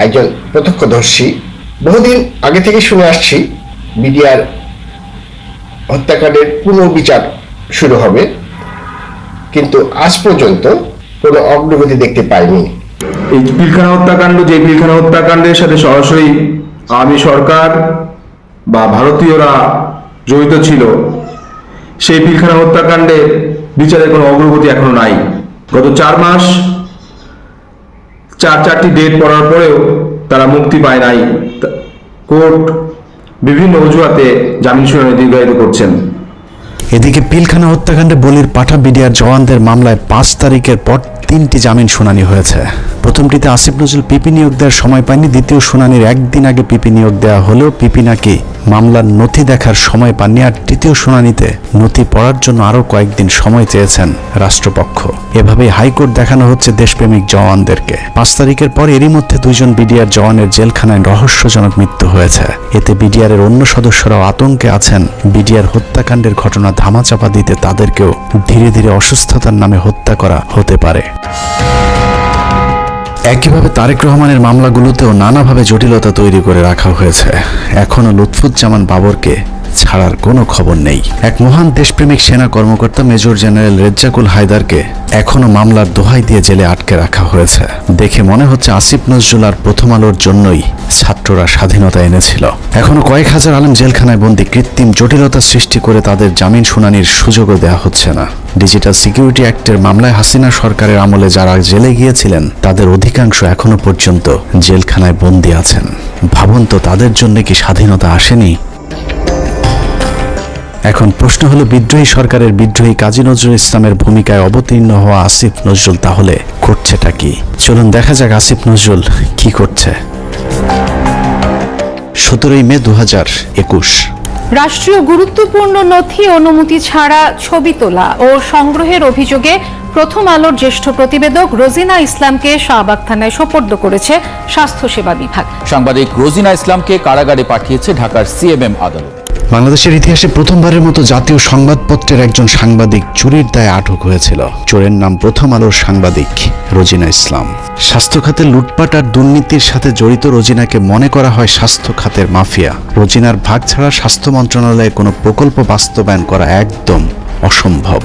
একজন প্রত্যক্ষদর্শী। বহুদিন আগে থেকে শুনে আসছি বিডিআর হত্যাকাণ্ডের পুনর্বিচার শুরু হবে, কিন্তু আজ পর্যন্ত কোনো অগ্রগতি দেখতে পাইনি। এই পিলখানা হত্যাকাণ্ড, যে পিলখানা হত্যাকাণ্ডের সাথে সরাসরি আওয়ামী সরকার বা ভারতীয়রা জড়িত ছিল, সেই পিলখানা হত্যাকাণ্ডের বিচারের কোনো অগ্রগতি এখনো নাই। গত 4 মাস 4টি ডেট পড়ার পরেও তারা মুক্তি পায় নাই। কোর্ট বিভিন্ন অজুহাতে জামিন শুনানি দীর্ঘায়িত করছেন। এদিকে পিলখানা হত্যাকাণ্ডে বলির পাঠা বিডিআর জওয়ানদের মামলায় 5 তারিখের পর 3টি জামিন শুনানি হয়েছে। প্রথমটিতে আসিফ নজরুল পিপি নিয়োগ দেওয়ার সময় পায়নি, দ্বিতীয় শুনানির একদিন আগে পিপি নিয়োগ দেওয়া হলেও পিপি নাকি মামলার নথি দেখার সময় পাননি, আর তৃতীয় শুনানিতে নথি পড়ার জন্য আরও কয়েকদিন সময় চেয়েছেন রাষ্ট্রপক্ষ। এভাবেই হাইকোর্ট দেখানো হচ্ছে দেশপ্রেমিক জওয়ানদেরকে। 5 তারিখের পর এরই মধ্যে 2 জন বিডিআর জওয়ানের জেলখানায় রহস্যজনক মৃত্যু হয়েছে। এতে বিডিআরের অন্য সদস্যরাও আতঙ্কে আছেন বিডিআর হত্যাকাণ্ডের ঘটনা ধামাচাপা দিতে তাদেরকেও ধীরে ধীরে অসুস্থতার নামে হত্যা করা হতে পারে। একইভাবে তারেক রহমানের মামলাগুলোতেও নানাভাবে জটিলতা তৈরি করে রাখা হয়েছে। এখনও লুৎফুজ্জামান বাবরকে ছাড়ার কোনো খবর নেই। এক মহান দেশপ্রেমিক সেনা কর্মকর্তা মেজর জেনারেল রেজ্জাকুল হায়দারকে এখনো মামলার দোহাই দিয়ে জেলে আটকে রাখা হয়েছে। দেখে মনে হচ্ছে আসিফ নজরুল আর প্রথম আলোর জন্যই ছাত্ররা স্বাধীনতা এনেছিল। এখনো কয়েক হাজার আলেম জেলখানায় বন্দী, কৃত্রিম জটিলতা সৃষ্টি করে তাদের জামিন শুনানির সুযোগও দেওয়া হচ্ছে না। ডিজিটাল সিকিউরিটি অ্যাক্টের মামলায় হাসিনা সরকারের আমলে যারা জেলে গিয়েছিলেন তাদের অধিকাংশ এখনো পর্যন্ত জেলখানায় বন্দী আছেন। ভাবুন তো, তাদের জন্য কি স্বাধীনতা আসেনি? এখন প্রশ্ন হলো, বিদ্রোহী সরকারের বিদ্রোহী কাজী নজরুল ইসলামের ভূমিকায় অবতীর্ণ হওয়া আসিফ নজরুল তাহলে করছেটা কি? চলুন দেখা যাক আসিফ নজরুল কি করছে। 17 মে 2021। রাষ্ট্রীয় গুরুত্বপূর্ণ নথি অনুমতি ছাড়া ছবি তোলা ও সংগ্রহের অভিযোগে প্রথম আলোর জ্যেষ্ঠ প্রতিবেদক রোজিনা ইসলামকে শাহবাগ থানায় সোপর্দ করেছে স্বাস্থ্যসেবা বিভাগ। সাংবাদিক রোজিনা ইসলামকে কারাগারে পাঠিয়েছে ঢাকার সিএমএম আদালত। বাংলাদেশের ইতিহাসে প্রথমবারের মতো জাতীয় সংবাদপত্রের একজন সাংবাদিক চুরির দায়ে আটক হয়েছিল। চোরের নাম প্রথম আলোর সাংবাদিক রোজিনা ইসলাম। স্বাস্থ্য খাতের লুটপাট আর দুর্নীতির সাথে জড়িত রোজিনাকে মনে করা হয় স্বাস্থ্য খাতের মাফিয়া। রোজিনার ভাগ ছাড়া স্বাস্থ্য মন্ত্রণালয়ে কোনো প্রকল্প বাস্তবায়ন করা একদম অসম্ভব।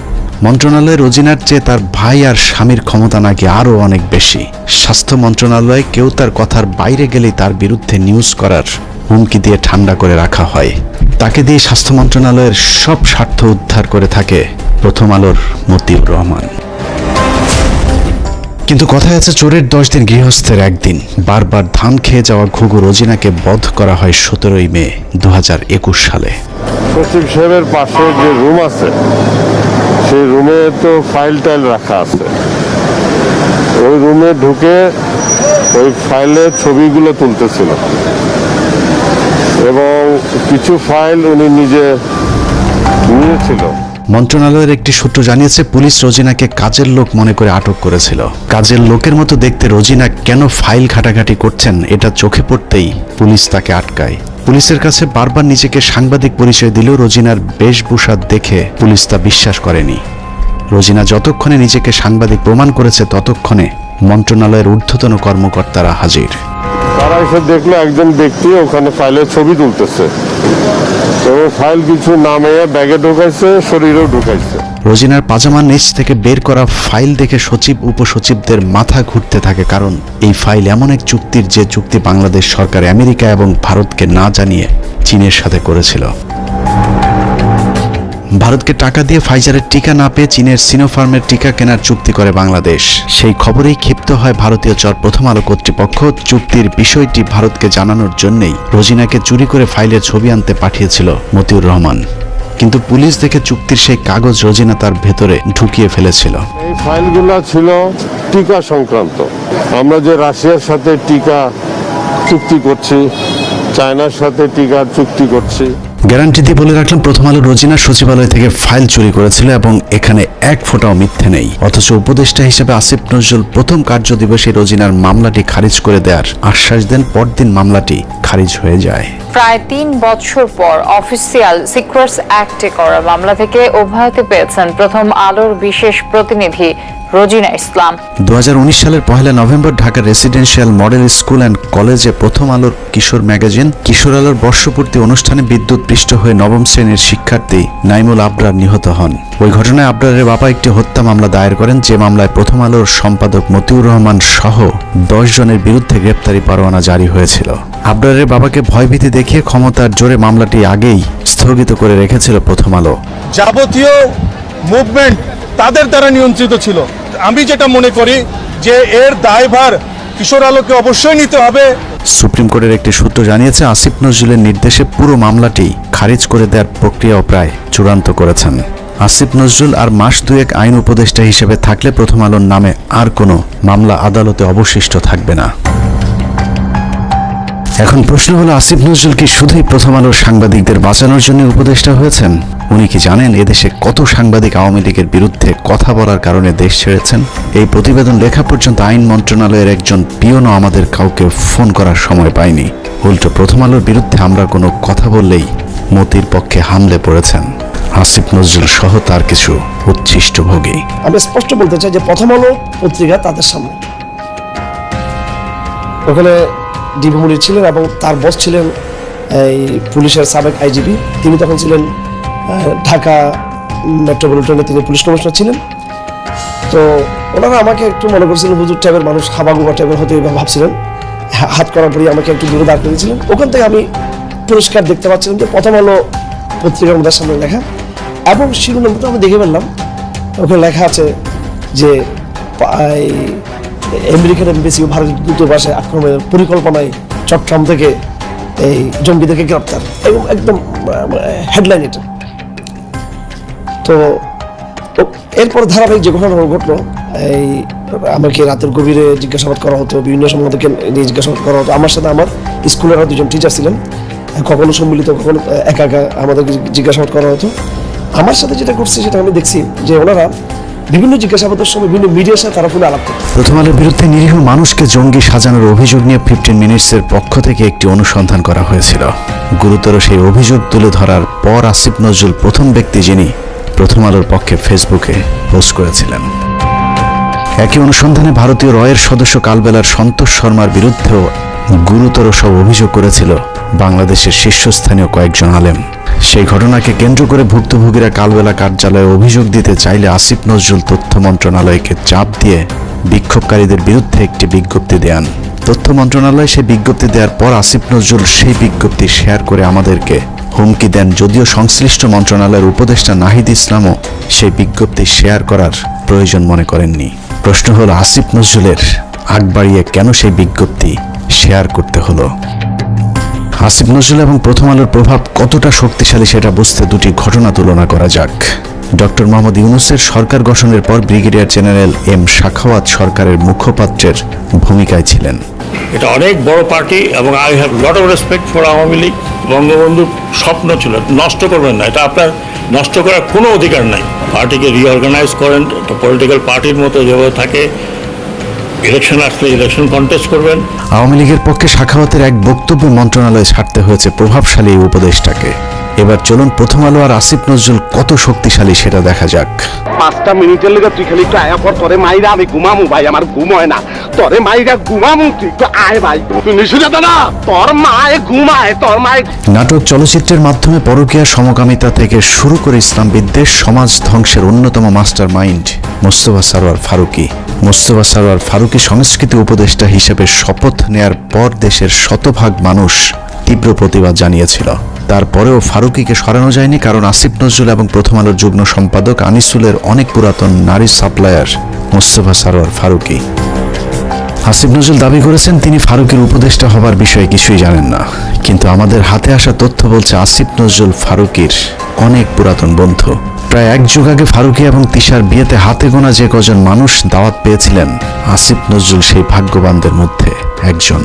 মন্ত্রণালয়ে রোজিনার চেয়ে তার ভাই আর স্বামীর ক্ষমতা নাকি আরও অনেক বেশি। স্বাস্থ্য মন্ত্রণালয়ে কেউ তার কথার বাইরে গেলেই তার বিরুদ্ধে নিউজ করার হুমকি দিয়ে ঠান্ডা করে রাখা হয়। তাকে দিয়ে স্বাস্থ্য মন্ত্রণালয়ের সব স্বার্থ উদ্ধার করে থাকে প্রথম আলোর মতিউর রহমান। কিন্তু কথায় আছে, চোরের 10 দিন গৃহস্থের একদিন। বারবার ধান খেয়ে যাওয়া ঘুঘু রোজিনাকে বধ করা হয় 17 মে 2021 সালে। সচিব সাহেবের পাশে যে রুম আছে সেই রুমে তো ফাইল টাইল রাখা আছে। ওই রুমে ঢুকে ওই ফাইলের ছবিগুলো তুলতেছিল এবং কিছু ফাইল উনি নিজে নিয়েছিল। মন্ত্রণালয়ের একটি সূত্র জানিয়েছে, পুলিশ রোজিনাকে কাজের লোক মনে করে আটক করেছিল। কাজের লোকের মতো দেখতে রোজিনা কেন ফাইল ঘাটাঘাটি করছেন এটা চোখে পড়তেই পুলিশ তাকে আটকায়। পুলিশের কাছে বারবার নিজেকে সাংবাদিক পরিচয় দিলেও রোজিনার বেশভূষা দেখে পুলিশ তা বিশ্বাস করেনি। রোজিনা যতক্ষণে নিজেকে সাংবাদিক প্রমাণ করেছে ততক্ষণে মন্ত্রণালয়ের ঊর্ধ্বতন কর্মকর্তারা হাজির। তারা এসে দেখলো একজন ব্যক্তি ওখানে ফাইলের ছবি তুলতেছে। তো ফাইল কিছু নামে ব্যাগে ঢুকাইছে, শরীরেও ঢুকাইছে। রোজিনার পাজামার নিচ থেকে বের করা ফাইল দেখে সচিব উপসচিবদের মাথা ঘুরতে থাকে, কারণ এই ফাইল এমন এক চুক্তির যে চুক্তি বাংলাদেশ সরকার আমেরিকা এবং ভারতকে না জানিয়ে চীনের সাথে করেছিল। ভারতকে টাকা দিয়ে ফাইজারের টিকা না পেয়ে চীনের সিনোফার্মের টিকা কেনার চুক্তি করে বাংলাদেশ। সেই খবরেই ক্ষিপ্ত হয় ভারতীয় চর প্রথম আলো কর্তৃপক্ষ। চুক্তির বিষয়টি ভারতকে জানানোর জন্যই রোজিনাকে চুরি করে ফাইলের ছবি আনতে পাঠিয়েছিল মতিউর রহমান। কিন্তু পুলিশ দেখে চুক্তির সেই কাগজ রোজিনা তার ভেতরে ঢুকিয়ে ফেলেছিল। এই ফাইলগুলো ছিল টিকা সংক্রান্ত। আমরা যে রাশিয়ার সাথে টিকা চুক্তি করছি, চায়নার সাথে টিকা চুক্তি করছি। গ্যারান্টি দিয়ে বলে রাখলাম, প্রথম আলো রোজিনা সচিবালয় থেকে ফাইল চুরি করেছিল এবং এখানে এক ফোঁটাও মিথ্যে নেই। অথচ উপদেষ্টা হিসেবে আসিফ নজরুল প্রথম কার্য দিবসে রোজিনার মামলাটি খারিজ করে দেওয়ার আশ্বাস দেন। পরদিন মামলাটি খারিজ হয়ে যায়। প্রায় 3 বছর পর অফিসিয়াল সিক্রেটস অ্যাক্টে করা মামলা থেকে অব্যাহতি পেয়েছেন প্রথম আলোর বিশেষ প্রতিনিধি রোজিনা ইসলাম। 2019 সালের 1 নভেম্বর ঢাকার রেসিডেন্সিয়াল মডেল স্কুল অ্যান্ড কলেজে প্রথম আলোর কিশোর ম্যাগাজিন কিশোর আলোর বর্ষপূর্তি অনুষ্ঠানে বিদ্যুৎ পৃষ্ঠ হয়ে 9ম শ্রেণীর শিক্ষার্থী নাইমুল আবরার নিহত হন। ওই ঘটনায় আবরারের বাবা একটি হত্যা মামলা দায়ের করেন, যে মামলায় প্রথম আলোর সম্পাদক মতিউর রহমান সহ 10 জনের বিরুদ্ধে গ্রেপ্তারি পরোয়ানা জারি হয়েছিল। আবরারের বাবাকে ভয়ভীতি দেখিয়ে ক্ষমতার জোরে মামলাটি আগেই স্থগিত করে রেখেছিল প্রথম আলো। যাবতীয় মুভমেন্ট তাদের দ্বারা নিয়ন্ত্রিত ছিল। আমি যেটা মনে করি যে এর দায়ভার কিশোর আলোকে অবশ্যই নিতে হবে। সুপ্রিম কোর্টের একটি সূত্র জানিয়েছে, আসিফ নজরুলের নির্দেশে পুরো মামলাটি খারিজ করে দেওয়ার প্রক্রিয়াও প্রায় চূড়ান্ত করেছেন। আসিফ নজরুল আর মাস দুয়েক আইন উপদেষ্টা হিসেবে থাকলে প্রথম আলোর নামে আর কোনো মামলা আদালতে অবশিষ্ট থাকবে না। এখন প্রশ্ন হলো, আসিফ নজরুল কি শুধুই প্রথম আলোর সাংবাদিকদের বাঁচানোর জন্য উপদেষ্টা হয়েছেন? উনি কি জানেন এদেশে কত সাংবাদিক আওয়ামী লীগের বিরুদ্ধে কথা বলার কারণে দেশ ছেড়েছেন? এই প্রতিবেদন লেখা পর্যন্ত আইন মন্ত্রণালয়ের একজন পিওনও আমাদের কাউকে ফোন করার সময় পায়নি। উল্টো প্রথম আলোর বিরুদ্ধে আমরা কোনো কথা বললেই মতির পক্ষে হামলে পড়েছেন আসিফ নজরুল সহ তার কিছু উচ্ছিষ্টভোগী। আমি স্পষ্ট বলতে চাই যে প্রথম আলো পত্রিকা তাদের সামনে, ওখানে ডিবি মুনির ছিলেন এবং তার বস ছিলেন এই পুলিশের সাবেক আইজিপি, তিনি তখন ছিলেন ঢাকা মেট্রোপলিটনে, তিনি পুলিশ কমিশনার ছিলেন। তো ওনারা আমাকে একটু মনে করছিলেন হুজুর টাইপের মানুষ, হাবাগুবা টাইপের হতে ভাবছিলেন, হাত করার পরই আমাকে একটু দূরে দাঁড় করেছিলেন। ওখান থেকে আমি পরিষ্কার দেখতে পাচ্ছিলাম যে প্রথম আলো পত্রিকার আমাদের সামনে লেখা, এবং শিরোনামটা আমি দেখে ফেললাম, ওখানে লেখা আছে যে আমেরিকান এমবেসি ও ভারতের দূতাবাসে আক্রমণের পরিকল্পনায় চট্টগ্রাম থেকে এই জঙ্গিদেরকে গ্রেপ্তার, এবং একদম হেডলাইন এটা। তো এরপর ধারাবাহিক যে ঘটনা ঘটলো, এই আমাকে রাতের গভীরে জিজ্ঞাসাবাদ করা হতো, বিভিন্ন সময় আমাদেরকে নিয়ে জিজ্ঞাসাবাদ করা হতো। আমার সাথে আমার স্কুলের আরও দুজন টিচার ছিলেন, কখনো সম্মিলিত কখনো একা একা আমাদেরকে জিজ্ঞাসাবাদ করা হতো। আমার সাথে যেটা করছে সেটা আমি দেখছি যে ওনারা বিভিন্ন জিজ্ঞাসাবাদের সময় বিভিন্ন মিডিয়ার সাথে তারা ফোনে আলাপ করত। প্রথম আলোর বিরুদ্ধে নিরীহ মানুষকে জঙ্গি সাজানোর অভিযোগ নিয়ে 15 মিনিটসের পক্ষ থেকে একটি অনুসন্ধান করা হয়েছিল। গুরুতর সেই অভিযোগ তুলে ধরার পর আসিফ নজরুল প্রথম ব্যক্তি যিনি প্রথম আলোর পক্ষে ফেসবুকে পোস্ট করেছিলেন। একই অনুসন্ধানে ভারতীয় রয়ের সদস্য কালবেলার সন্তোষ শর্মার বিরুদ্ধেও গুরুতর সব অভিযোগ করেছিল বাংলাদেশের শীর্ষস্থানীয় কয়েকজন আলেম। সেই ঘটনাকে কেন্দ্র করে ভুক্তভোগীরা কালবেলা কার্যালয়ে অভিযোগ দিতে চাইলে আসিফ নজরুল তথ্য মন্ত্রণালয়কে চাপ দিয়ে বিক্ষোভকারীদের বিরুদ্ধে একটি বিজ্ঞপ্তি দেন। তথ্য মন্ত্রণালয় সেই বিজ্ঞপ্তি দেওয়ার পর আসিফ নজরুল সেই বিজ্ঞপ্তি শেয়ার করে আমাদেরকে হুমকি দেন, যদিও সংশ্লিষ্ট মন্ত্রণালয়ের উপদেষ্টা নাহিদ ইসলামও সেই বিজ্ঞপ্তি শেয়ার করার প্রয়োজন মনে করেননি। প্রশ্ন হলো, আসিফ নজরুলের আগ বাড়িয়ে কেন সেই বিজ্ঞপ্তি শেয়ার করতে হলো? আসিফ নজরুল এবং প্রথম আলোর প্রভাব কতটা শক্তিশালী সেটা বুঝতে দুটি ঘটনা তুলনা করা যাক। ডক্টর মোহাম্মদ ইউনূসের সরকার গঠনের পর ব্রিগেডিয়ার জেনারেল এম শাখাওয়াত সরকারের মুখপাত্রের ভূমিকায় ছিলেন। এটা অনেক বড় পার্টি এবং I have lot of respect for Awami League. বঙ্গবন্ধুর স্বপ্ন ছিল নষ্ট করবেন না, এটা আপনার নষ্ট করার কোনো অধিকার নাই। পার্টিকে রিঅর্গানাইজ করেন, একটা পলিটিক্যাল পার্টির মতো যেভাবে থাকে, ইলেকশন আসলে ইলেকশন কন্টেস্ট করবেন। আওয়ামী লীগের পক্ষে শাখাওয়াতের এক বক্তব্যে মন্ত্রণালয়ে ছাড়তে হয়েছে প্রভাবশালী এই উপদেষ্টাকে। এবার চলুন প্রথম আলো আর আসিফ নজরুল কত শক্তিশালী সেটা দেখা যাক। 5টা মিনিটের লেগে তুই খালি একটু আয়া পর, তোরে মাইরা আমি ঘুমামু ভাই, আমার ঘুম হয় না, তোরে মাইরা ঘুমামু, তুই একটু আয় ভাই, তুই নিশুজা দাদা, তোর মায়ে ঘুমায়, তোর মায়ে। নাটক চলচ্চিত্রের মাধ্যমে পরকীয়া সমকামিতা থেকে শুরু করে ইসলাম বিদ্বেষ, সমাজ ধ্বংসের অন্যতম মাস্টার মাইন্ড মোস্তফা সরোয়ার ফারুকী। মোস্তফা সরোয়ার ফারুকী সংস্কৃতি উপদেষ্টা হিসেবে শপথ নেয়ার পর দেশের শতভাগ মানুষ তীব্র প্রতিবাদ জানিয়েছিল। তারপরেও ফারুকীকে সরানো যায়নি, কারণ আসিফ নজরুল এবং প্রথম আলোর যুগ্ম সম্পাদক আনিসুলের অনেক পুরাতন নারী সাপ্লায়ার মোস্তফা সরোয়ার ফারুকী। আসিফ নজরুল দাবি করেছেন তিনি ফারুকীর উপদেষ্টা হবার বিষয়ে কিছুই জানেন না, কিন্তু আমাদের হাতে আসা তথ্য বলছে আসিফ নজরুল ফারুকীর অনেক পুরাতন বন্ধু। প্রায় এক যুগ আগে ফারুকী এবং তিশার বিয়েতে হাতে গোনা যে কজন মানুষ দাওয়াত পেয়েছিলেন, আসিফ নজরুল সেই ভাগ্যবানদের মধ্যে একজন।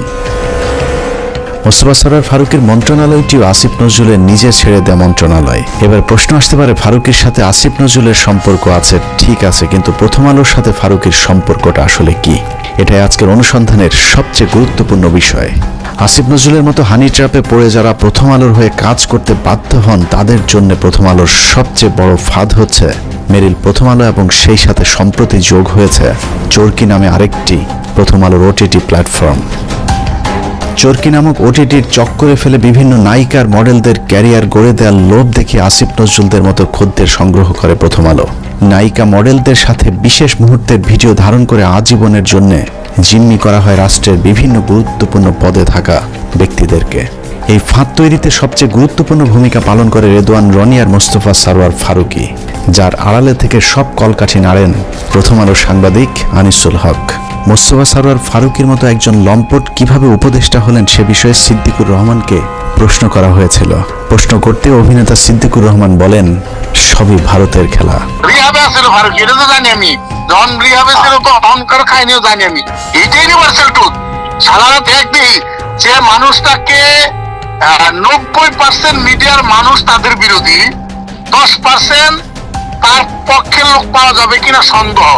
মোস্তফা সরোয়ার ফারুকীর মন্ত্রণালয়টিও আসিফ নজরুলের নিজে ছেড়ে দেয়া মন্ত্রণালয়। এবার প্রশ্ন আসতে পারে, ফারুকীর সাথে আসিফ নজরুলের সম্পর্ক আছে ঠিক আছে, কিন্তু প্রথম আলোর সাথে ফারুকীর সম্পর্কটা আসলে কি? এটাই আজকের অনুসন্ধানের সবচেয়ে গুরুত্বপূর্ণ বিষয়। আসিফ নজরুলের মতো হানি ট্র্যাপে পড়ে যারা প্রথম আলোর হয়ে কাজ করতে বাধ্য হন, তাদের জন্য প্রথম আলোর সবচেয়ে বড় ফাঁদ হচ্ছে মেরিল প্রথম আলো, এবং সেই সাথে সম্প্রতি যোগ হয়েছে চরকি নামে আরেকটি প্রথম আলোর ওটিটি প্ল্যাটফর্ম। চরকি নামক ওটিটির চক্করে ফেলে বিভিন্ন নায়িকার মডেলদের ক্যারিয়ার গড়ে দেওয়ার লোভ দেখিয়ে আসিফ নজরুলদের মতো খদ্দের সংগ্রহ করে প্রথম আলো। নায়িকা মডেলদের সাথে বিশেষ মুহূর্তের ভিডিও ধারণ করে আজীবনের জন্য জিম্মি করা হয় রাষ্ট্রের বিভিন্ন গুরুত্বপূর্ণ পদে থাকা ব্যক্তিদেরকে। এই ফাঁদ তৈরিতে সবচেয়ে গুরুত্বপূর্ণ ভূমিকা পালন করে রেদওয়ান রনি আর মোস্তফা সরোয়ার ফারুকী, যার আড়ালে থেকে সব কলকাঠি নাড়েন প্রথম আলোর সাংবাদিক আনিসুল হক। মোস্তফা সরোয়ার ফারুকীর মতো একজন লম্পট কিভাবে উপদেষ্টা হলেন সে বিষয়ে সিদ্দিকুর রহমানকে প্রশ্ন করা হয়েছিল। প্রশ্ন করতে অভিনেতা সিদ্দিকুর রহমান বলেন, সবই ভারতের খেলা। রিহাবে আছে ফারুক, এটা তো জানি আমি। যখন রিহাবে ছিল তো অহংকার খাইনিও জানি আমি। এটা ইউনিভার্সাল ট্রুথ। সারা রাত দেখবি যে মানুষটাকে 90% মিডিয়ার মানুষ তাদের বিরোধী, 10% তার পক্ষের লোক পাওয়া যাবে কিনা সন্দেহ।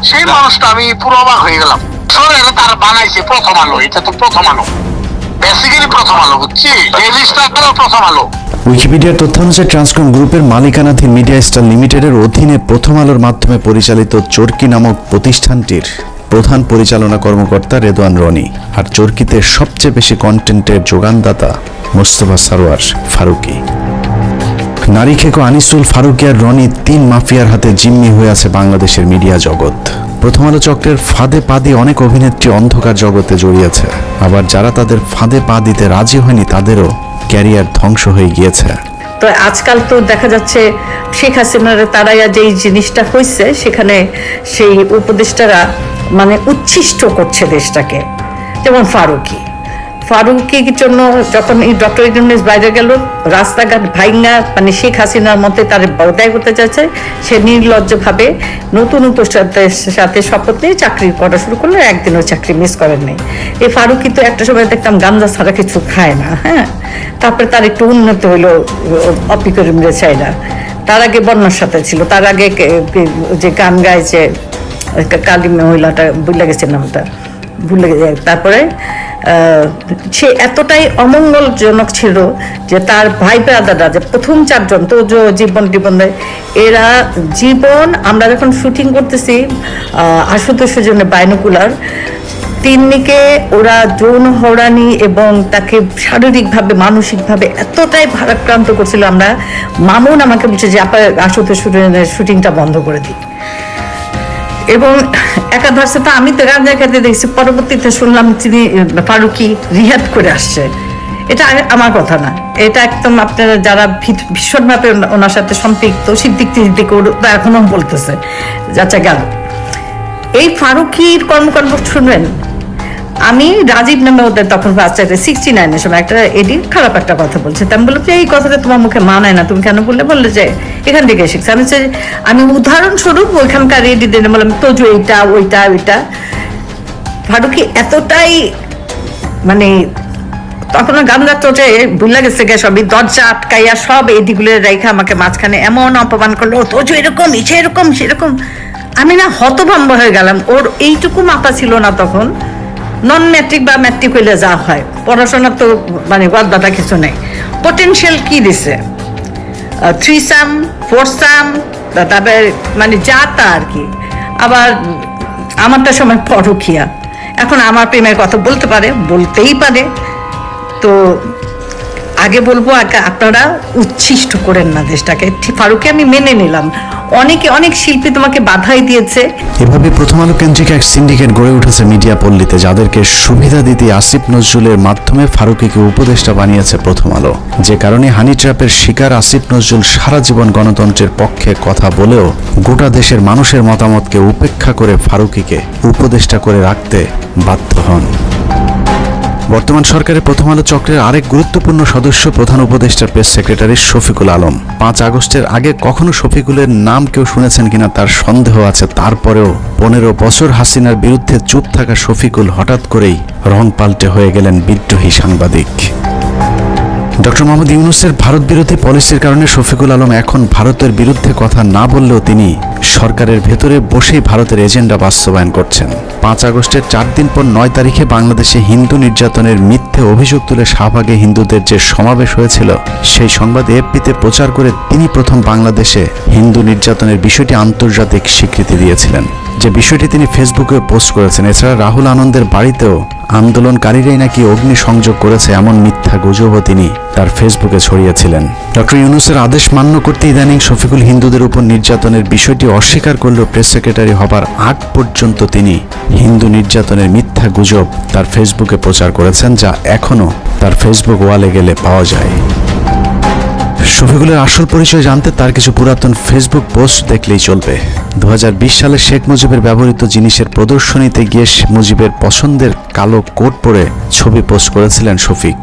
সেই মানুষটা আমি পুরো অবাক হয়ে গেলাম। এটা তার বানাইছে প্রথম আলো, এটা তো প্রথম আলো, বেসিক্যালি প্রথম আলো, বুঝছি? ডেইলি স্টার প্রথম আলো। উইকিপিডিয়ার তথ্যানুসারে ট্রান্সকম গ্রুপের মালিকানাধীন মিডিয়া স্টার লিমিটেডের অধীনে প্রথম আলোর মাধ্যমে পরিচালিত চরকি নামক প্রতিষ্ঠানটির প্রধান পরিচালনা কর্মকর্তা রেদওয়ান রনি, আর চরকিতে সবচেয়ে বেশি কন্টেন্টের যোগানদাতা মোস্তফা সরওয়ার ফারুকী। নারী খেকো আনিসুল, ফারুকী আর রনি 3 মাফিয়ার হাতে জিম্মি হয়ে আছে বাংলাদেশের মিডিয়া জগৎ। প্রথম আলো চক্রের ফাঁদে পা দিয়ে অনেক অভিনেত্রী অন্ধকার জগতে জড়িয়েছে, আবার যারা তাদের ফাঁদে পা দিতে রাজি হয়নি তাদেরও ক্যারিয়ার ধ্বংস হয়ে গিয়েছে। তো আজকাল তো দেখা যাচ্ছে শেখ হাসিনার তারাইয়া যেই জিনিসটা হয়েছে, সেখানে সেই উপদেষ্টারা মানে উচ্ছিষ্ট করছে দেশটাকে। যেমন ফারুকীর জন্য যখন এই ডক্টর ইউনূস বাইরে গেল, রাস্তাঘাট ভাইঙ্গা মানে শেখ হাসিনার মতে তার বদায় করতে চাচ্ছে, সে নির্লজ্জভাবে নতুন সাথে শপথ নিয়ে চাকরি করা শুরু করলো, একদিনও চাকরি মিস করেন নাই। এই ফারুকী তো একটা সময় দেখতাম গাঞ্জা ছাড়া কিছু খায় না, হ্যাঁ। তারপরে তার একটু উন্নত হইলো অপিকরিম রেছাইরা, তার আগে বন্যার সাথে ছিল, তার আগে যে গান গায় যে কালী মহিলাটা ভুলে গেছে নামটা, ভুলে গেছে। তারপরে সে এতটাই অমঙ্গলজনক ছিল যে তার ভাই ব্রাদাররা যে প্রথম 4 জন তো জীবন এরা জীবন, আমরা যখন শুটিং করতেছি আশুতোষের জন্য বাইনোকুলার, তিন্নিকে ওরা যৌন হয়রানি এবং তাকে শারীরিকভাবে মানসিকভাবে এতটাই ভারাক্রান্ত করছিল। আমরা মামুন আমাকে বলছে যে আপনার আশুতোষ শুটিংটা বন্ধ করে দিই, এবং একাধারে তো আমি তো গাঞ্জা খেতে দেখছি, পরবর্তীতে শুনলাম তিনি ফারুকী রিহাব করে আসছে। এটা আমার কথা না, এটা একদম আপনারা যারা ভীষণভাবে ওনার সাথে সম্পৃক্ত সিদ্দিক এখনো বলতেছে যাচ্ছে গেল। এই ফারুকীর কর্মকাণ্ড শুনবেন। আমি রাজীব নামে ওদের তখন 69-এর সময় একটা এডি খারাপ একটা কথা বলছে, আমি বললাম যে এই কথাটা তোমার মুখে মানায় না, তুমি কেন বললে যে এখান থেকে শিখছে। আমি উদাহরণস্বরূপ ওইখানকার এডি দিয়ে বললাম তোজো এইটা ওইটা ওইটা। ফারুকী এতটাই মানে তখন গান্ধা চোটে ভুলে গেছে গে, সবই দরজা আটকাইয়া সব এডিগুলো রেখে আমাকে মাঝখানে এমন অপমান করলো, তোজো এরকম সেরকম সেরকম। আমি না হতভম্ব হয়ে গেলাম। ওর এইটুকু মাথা ছিল না তখন, নন ম্যাট্রিক বা ম্যাট্রিক হইলে যা হয়, পড়াশোনা তো মানে গদবাটা কিছু নেই। পটেনশিয়াল কি দিছে, 3 সাম 4 সাম, তারপরে মানে যা তা আর কি। আবার আমারটা সময় পরকিয়া, এখন আমার প্রেমের কথা বলতে পারে, বলতেই পারে। তো আগে বলবো আপনারা উচ্ছিষ্ট করেন না দেশটাকে। ফারুকী আমি মেনে নিলাম, অনেক শিল্পী তোমাকে বাধাই দিয়েছে। এভাবে প্রথম আলো কেন্দ্রিক এক সিন্ডিকেট গড়ে উঠেছে মিডিয়া পল্লীতে, যাদেরকে সুবিধা দিতে আসিফ নজরুলের মাধ্যমে ফারুকীকে উপদেষ্টা বানিয়েছে প্রথম আলো। যে কারণে হানি ট্র্যাপের শিকার আসিফ নজরুল সারা জীবন গণতন্ত্রের পক্ষে কথা বলেও গোটা দেশের মানুষের মতামতকে উপেক্ষা করে ফারুকীকে উপদেষ্টা করে রাখতে বাধ্য হন। বর্তমান সরকারের প্রথম আলো চক্রের আরেক গুরুত্বপূর্ণ সদস্য প্রধান উপদেষ্টার প্রেস সেক্রেটারি শফিকুল আলম। 5 আগস্টের আগে কখনো শফিকুলের নাম কেউ শুনেছেন কিনা তার সন্দেহ আছে। তারপরেও 15 বছর হাসিনার বিরুদ্ধে চুপ থাকা শফিকুল হঠাৎ করেই রং পাল্টে হয়ে গেলেন বিদ্রোহী সাংবাদিক। ডক্টর মোহাম্মদ ইউনূসের ভারত বিরোধী পলিসির কারণে শফিকুল আলম এখন ভারতের বিরুদ্ধে কথা না বললেও তিনি সরকারের ভেতরে বসেই ভারতের এজেন্ডা বাস্তবায়ন করছেন। 5 আগস্টের 4 দিন পর 9 তারিখে বাংলাদেশে হিন্দু নির্যাতনের মিথ্যে অভিযোগ তুলে শাহবাগে হিন্দুদের যে সমাবেশ হয়েছিল, সেই সংবাদ এএফপিতে প্রচার করে তিনি প্রথম বাংলাদেশে হিন্দু নির্যাতনের বিষয়টি আন্তর্জাতিক স্বীকৃতি দিয়েছিলেন, যে বিষয়টি তিনি ফেসবুকে পোস্ট করেছেন। এছাড়া রাহুল আনন্দের বাড়িতেও আন্দোলনকারীরাই নাকি অগ্নি সংযোগ করেছে এমন মিথ্যা গুজবও তিনি তার ফেসবুকে ছড়িয়েছিলেন। ডক্টর ইউনূসের আদেশ মান্য করতে ইদানিং শফিকুল হিন্দুদের উপর নির্যাতনের বিষয়টি অস্বীকার করলেও প্রেস সেক্রেটারি হবার আগ পর্যন্ত তিনি হিন্দু নির্যাতনের মিথ্যা গুজব তার ফেসবুকে প্রচার করেছেন, যা এখনও তার ফেসবুক ওয়ালে গেলে পাওয়া যায়। শফিকুলের আসল পরিচয় জানতে তার কিছু পুরাতন ফেসবুক পোস্ট দেখলেই চলবে। 2020 সালে শেখ মুজিবের ব্যবহৃত জিনিসের প্রদর্শনীতে গিয়ে মুজিবের পছন্দের কালো কোট পরে ছবি পোস্ট করেছিলেন শফিক।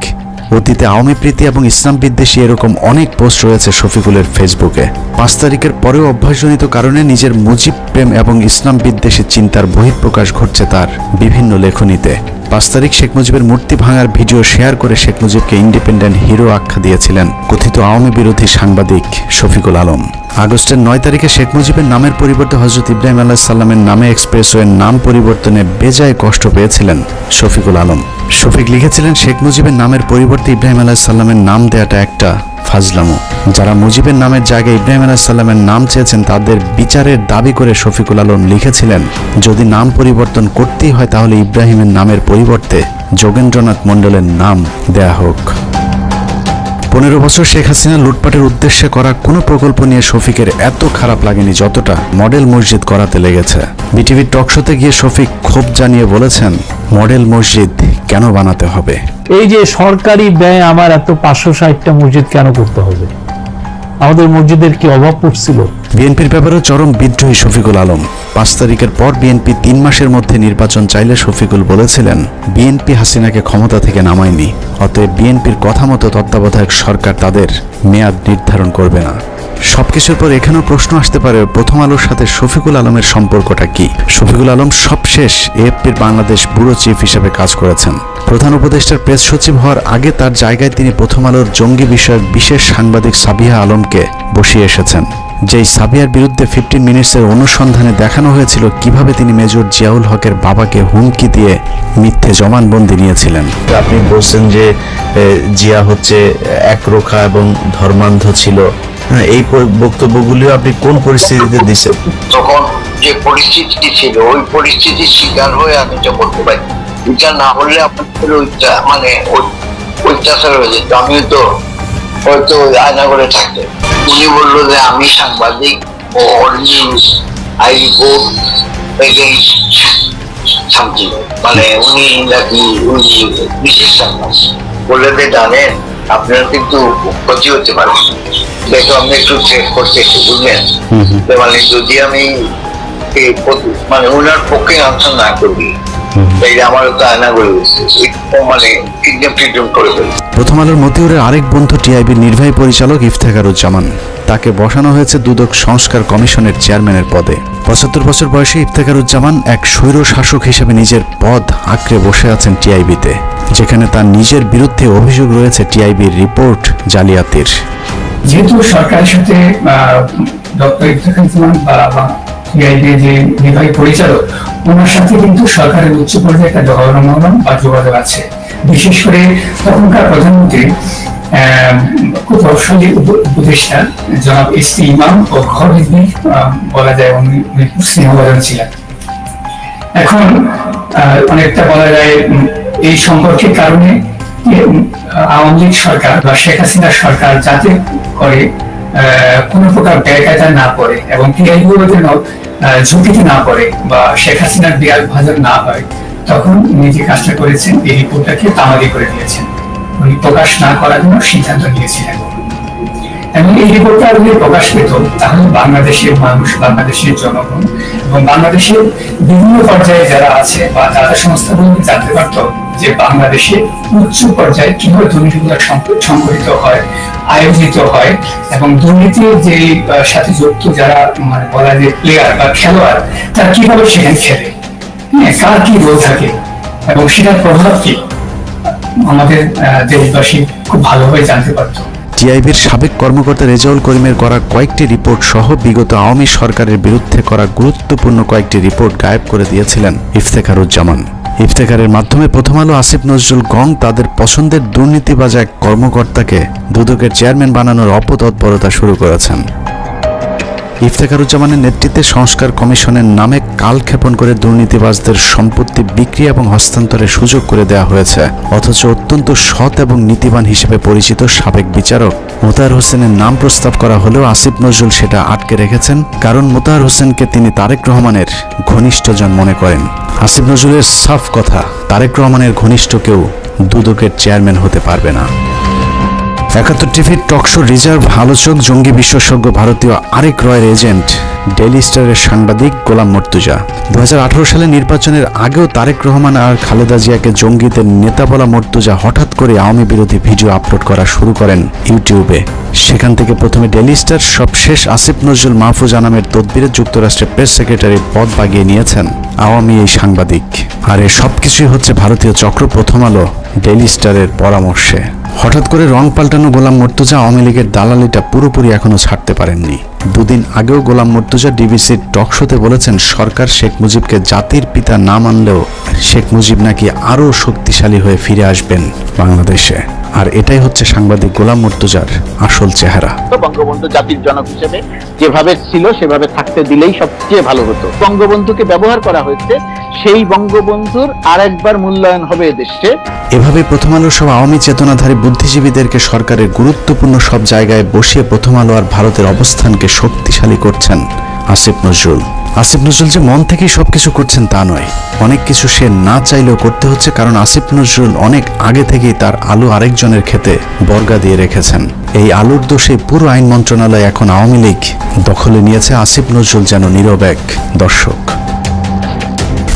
অতীতে আওয়ামী প্রীতি এবং ইসলাম বিদ্বেষী এরকম অনেক পোস্ট রয়েছে শফিকুলের ফেসবুকে। 5 তারিখের পরেও অভ্যাসজনিত কারণে নিজের মুজিব প্রেম এবং ইসলাম বিদ্বেষী চিন্তার বহিঃপ্রকাশ ঘটছে তার বিভিন্ন লেখনীতে। 5 তারিখ শেখ মুজিবের মূর্তি ভাঙার ভিডিও শেয়ার করে শেখ মুজিবকে ইন্ডিপেন্ডেন্ট হিরো আখ্যা দিয়েছিলেন কথিত আওয়ামী বিরোধী সাংবাদিক শফিকুল আলম। আগস্টের 9 তারিখে শেখ মুজিবের নামের পরিবর্তে হযরত ইব্রাহিম আলাইহিস সালামের নামে এক্সপ্রেসওয়ের নাম পরিবর্তনে বেজায় কষ্ট পেয়েছিলেন শফিকুল আলম। শফিক লিখেছিলেন, শেখ মুজিবের নামের পরিবর্তে ইব্রাহিম আলাইহিস সালামের নাম দেওয়াটা একটা ফাজলামো। যারা মুজিবের নামের জায়গায় ইব্রাহিম আলাইহিস সালামের নাম চেয়েছেন তাদের বিচারের দাবি করে শফিকুল আলম লিখেছিলেন, যদি নাম পরিবর্তন করতেই হয় তাহলে ইব্রাহিমের নামের পরিবর্তে যোগেন্দ্রনাথ মণ্ডলের নাম দেয়া হোক। 15 বছর শেখ হাসিনা লুটপাটের উদ্দেশ্যে করা কোনো প্রকল্প নিয়ে শফিকের এত খারাপ লাগেনি যতটা মডেল মসজিদ করাতে লেগেছে। বিটিভির টকশোতে গিয়ে শফিক ক্ষোভ জানিয়ে বলেছেন, মডেল মসজিদ কেন বানাতে হবে? এই যে সরকারি ব্যয় আমার এত 560টা মসজিদ কেন করতে হবে? আমাদের মসজিদের কি অভাব পড়ছিল? বিএনপির ব্যাপারেও চরম বিদ্রোহী শফিকুল আলম। 5 তারিখের পর বিএনপি 3 মাসের মধ্যে নির্বাচন চাইলে শফিকুল বলেছিলেন, বিএনপি হাসিনাকে ক্ষমতা থেকে নামায়নি, অতএব বিএনপির কথা মতো তত্ত্বাবধায়ক সরকার তাদের মেয়াদ নির্ধারণ করবে না। সবকিছুর পর এখানেও প্রশ্ন আসতে পারে, প্রথম আলোর সাথে শফিকুল আলমের সম্পর্কটা কি? শফিকুল আলম সবশেষ এএফপির বাংলাদেশ ব্যুরো চিফ হিসেবে কাজ করেছেন। প্রধান উপদেষ্টার প্রেস সচিব হওয়ার আগে তার জায়গায় তিনি প্রথম আলোর জঙ্গি বিষয়ক বিশেষ সাংবাদিক সাবিহা আলমকে বসিয়ে এসেছেন। যেই সাবিয়ার বিরুদ্ধে 15 মিনিটসের অনুসন্ধানে দেখানো হয়েছিল কিভাবে তিনি মেজর জিয়াউল হকের বাবাকে হুমকি দিয়ে মিথ্যে জবানবন্দি নিয়েছিলেন। আপনি বলছেন যে জিয়া হচ্ছে একরোখা এবং ধর্মান্ধ ছিল, এই বক্তব্যগুলিও আপনি কোন পরিস্থিতিতে দিচ্ছেন? তখন যে পরিস্থিতি ছিল ওই পরিস্থিতির শিকার হয়ে আমি এটা করতে পারি। এটা না হলে আপনার মানে অত্যাচার হয়ে যেত। আমিও তো হয়তো আয়না করে থাকতে। উনি বললো যে আমি সাংবাদিক ও নিউজ আই রিপোর্ট সামথিং, মানে উনি নাকি উনি বিশেষ সাংবাদিক বলে যে জানেন আপনার কিন্তু ক্ষতি হতে পারে, দেখো আমি একটু চেক করতে বুঝলেন। মানে যদি আমি মানে ওনার পক্ষে আনসার না করি তাইলে আমার তো আয়না করে মানে ফ্রিডম করে ফেলি। প্রথম আলোর মতিউরের আরেক বন্ধু টিআইবির নির্বাহী পরিচালক ইফতেখারুজ্জামান, তাকে বসানো হয়েছে দুদক সংস্কার কমিশনের চেয়ারম্যানের পদে। 75 বছর বয়সী ইফতেখারুজ্জামান এক স্বৈর শাসক হিসেবে নিজের পদ আঁকড়ে বসে আছেন টিআইবিতে, যেখানে তার নিজের বিরুদ্ধে অভিযোগ রয়েছে টিআইবির রিপোর্ট জালিয়াতির। যেহেতু সরকারের সাথে ডক্টর ইফতেখারুজ্জামান বা টিআইবি যে নির্বাহী পরিচালক, ওনার সাথে কিন্তু সরকারের উচ্চ পর্যায়ে একটা যোগাযোগ আছে। বিশেষ করে তখনকার প্রধানমন্ত্রী খুব প্রভাবশালী উপদেষ্টা জনাব এসপি ইমাম ও ঘর হিজবি বলা যায় উনি স্নেহভাজন ছিলেন। এখন অনেকটা বলা যায় এই সম্পর্কের কারণে আওয়ামী লীগ সরকার বা শেখ হাসিনার সরকার যাতে করে কোনো প্রকার ব্যয়কায়দায় না পড়ে এবং টিআইবিও যেন ঝুঁকিতে না পড়ে বা শেখ হাসিনার বিরাট ভাজন না হয়, তখন উনি যে কাজটা করেছেন এই রিপোর্টটাকে তামাদি করে দিয়েছেন। উনি প্রকাশ না করার জন্য সিদ্ধান্ত নিয়েছিলেন এবং এই রিপোর্টটা যদি প্রকাশ পেত তাহলে বাংলাদেশের মানুষ, বাংলাদেশের জনগণ এবং বাংলাদেশের বিভিন্ন পর্যায়ে যারা আছে বা দাতা সংস্থাগুলো জানতে পারত যে বাংলাদেশে উচ্চ পর্যায়ে কিভাবে দুর্নীতিগুলো সংঘটিত হয়, আয়োজিত হয় এবং দুর্নীতির যে সাথে যুক্ত যারা মানে বলা যে প্লেয়ার বা খেলোয়াড় তারা কিভাবে সেখানে খেলে, কার কি রোল থাকে এবং সেটার প্রভাব কি আমাদের দেশবাসী খুব ভালোভাবে জানতে পারত। টিআইবির সাবেক কর্মকর্তা রেজাউল করিমের করা কয়েকটি রিপোর্ট সহ বিগত আওয়ামী সরকারের বিরুদ্ধে করা গুরুত্বপূর্ণ কয়েকটি রিপোর্ট গায়েব করে দিয়েছিলেন ইফতেখারুজ্জামান। ইফতেখারের মাধ্যমে প্রথম আলো আসিফ নজরুল গং তাদের পছন্দের দুর্নীতিবাজ এক কর্মকর্তাকে দুদকের চেয়ারম্যান বানানোর অপতৎপরতা শুরু করেছেন। ইফতেখারুজ্জামানের নেতৃত্বে সংস্কার কমিশনের নামে কালক্ষেপণ করে দুর্নীতিবাজদের সম্পত্তি বিক্রি এবং হস্তান্তরের সুযোগ করে দেওয়া হয়েছে, অথচ অত্যন্ত সৎ এবং নীতিবান হিসেবে পরিচিত সাবেক বিচারক মোতাহার হোসেনের নাম প্রস্তাব করা হলেও আসিফ নজরুল সেটা আটকে রেখেছেন, কারণ মোতাহার হোসেনকে তিনি তারেক রহমানের ঘনিষ্ঠজন মনে করেন। আসিফ নজরুলের সাফ কথা, তারেক রহমানের ঘনিষ্ঠ কেউ দুদকের চেয়ারম্যান হতে পারবে না। একাত্তর টিভির টকশো রিজার্ভ আলোচক জঙ্গি বিশেষজ্ঞ ভারতীয় আরেক রয়ের এজেন্ট ডেইলি স্টারের সাংবাদিক গোলাম মর্তুজা। 2018 সালে নির্বাচনের আগেও তারেক রহমান আর খালেদা জিয়াকে জঙ্গিদের নেতা বলা মর্তুজা হঠাৎ করে আওয়ামী বিরোধী ভিডিও আপলোড করা শুরু করেন ইউটিউবে। সেখান থেকে প্রথমে ডেইলি স্টার, সবশেষ আসিফ নজরুল মাহফুজ আনামের তদবিরে যুক্তরাষ্ট্রের প্রেস সেক্রেটারির পদ বাগিয়ে নিয়েছেন আওয়ামী এই সাংবাদিক। আর এই সবকিছুই হচ্ছে ভারতীয় চক্র প্রথম আলো ডেইলি স্টারের পরামর্শে। হঠাৎ করে রং পাল্টানো গোলাম মর্তুজা আওয়ামী লীগের দালালিটা পুরোপুরি এখনো ছাড়তে পারেননি। দুদিন আগেও গোলাম মর্তুজা ডিবিসির টকশোতে বলেছেন সরকার শেখ মুজিবকে জাতির পিতা না মানলেও শেখ মুজিব নাকি আরও শক্তিশালী হয়ে ফিরে আসবেন বাংলাদেশে। আর এটাই হচ্ছে সাংবাদিক গোলাম মর্তুজার আসল চেহারা। বঙ্গবন্ধু জাতির জনক হিসেবে যেভাবে ছিল সেভাবে থাকতে দিলেই সবচেয়ে ভালো হতো। বঙ্গবন্ধুকে ব্যবহার করা হয়েছে, সেই বঙ্গবন্ধুর আরেকবার মূল্যায়ন হবে এদেশে। এভাবে প্রথম আলো সব আওয়ামী চেতনাধারী বুদ্ধিজীবীদেরকে সরকারের গুরুত্বপূর্ণ সব জায়গায় বসিয়ে প্রথম আলো আর ভারতের অবস্থানকে শক্তিশালী করছেন আসিফ নজরুল। আসিফ নজরুল যে মন থেকেই সবকিছু করছেন তা নয়, অনেক কিছু সে না চাইলেও করতে হচ্ছে, কারণ আসিফ নজরুল অনেক আগে থেকেই তার আলু আরেকজনের খেতে বর্গা দিয়ে রেখেছেন। এই আলুর দোষে পুরো আইন মন্ত্রণালয় এখন আওয়ামী লীগ দখলে নিয়েছে। আসিফ নজরুল যেন নীরব এক দর্শক।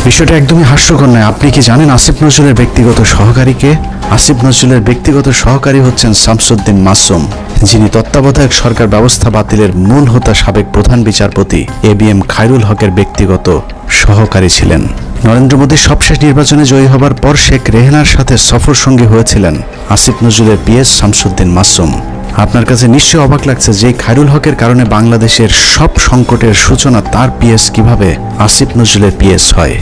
বিষয়টা একদমই হাস্যকর নয়। আপনি কি জানেন আসিফ নজরুলের ব্যক্তিগত সহকারীকে? আসিফ নজরুলের ব্যক্তিগত সহকারী হচ্ছেন শামসুদ্দিন মাসুম, যিনি তত্ত্বাবধায়ক সরকার ব্যবস্থা বাতিলের মূল হোতা সাবেক প্রধান বিচারপতি ABM খায়রুল হকের ব্যক্তিগত সহকারী ছিলেন। নরেন্দ্র মোদীর সবশেষ নির্বাচনে জয়ী হবার পর শেখ রেহানার সাথে সফর সঙ্গী হয়েছিলেন আসিফ নজরুলের পিএস শামসুদ্দিন মাসুম। আপনার কাছে নিশ্চয়ই অবাক লাগছে যে খায়রুল হকের কারণে বাংলাদেশের সব সংকটের সূচনা তার পিএস কিভাবে আসিফ নজরুলের পিএস হয়।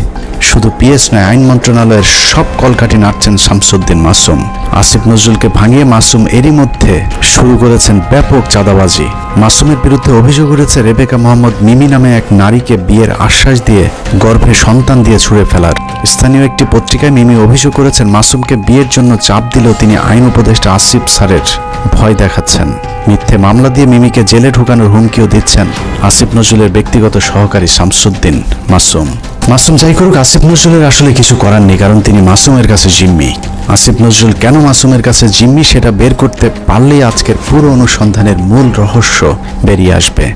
শুধু পিএস নয়, আইন মন্ত্রণালয়ের সব কলকাঠি নাড়ছেন শামসুদ্দিন মাসুম। আসিফ নজরুলকে ভাঙিয়ে মাসুম এরই মধ্যে শুরু করেছেন ব্যাপক চাঁদাবাজি। মাসুমের বিরুদ্ধে অভিযোগ উঠেছে রেবেকা মোহাম্মদ মিমি নামে এক নারীকে বিয়ের আশ্বাস দিয়ে গর্ভে সন্তান দিয়ে ছুঁড়ে ফেলার। স্থানীয় একটি পত্রিকায় মিমি অভিযোগ করেছেন মাসুমকে বিয়ের জন্য চাপ দিলেও তিনি আইন উপদেষ্টা আসিফ স্যারের ভয় দেখাচ্ছেন। মিথ্যে মামলা দিয়ে মিমিকে জেলে ঢোকানোর হুমকিও দিচ্ছেন আসিফ নজরুলের ব্যক্তিগত সহকারী শামসুদ্দিন মাসুম। মাসুম যাই করুক, আসিফ নজরুলের আসলে কিছু করার নেই, কারণ তিনি মাসুমের কাছে জিম্মি। আসিফ নজরুল কেন মাসুমের কাছে জিম্মি সেটা বের করতে পারলেই আজকের পুরো অনুসন্ধানের মূল রহস্য বেরিয়ে আসবে।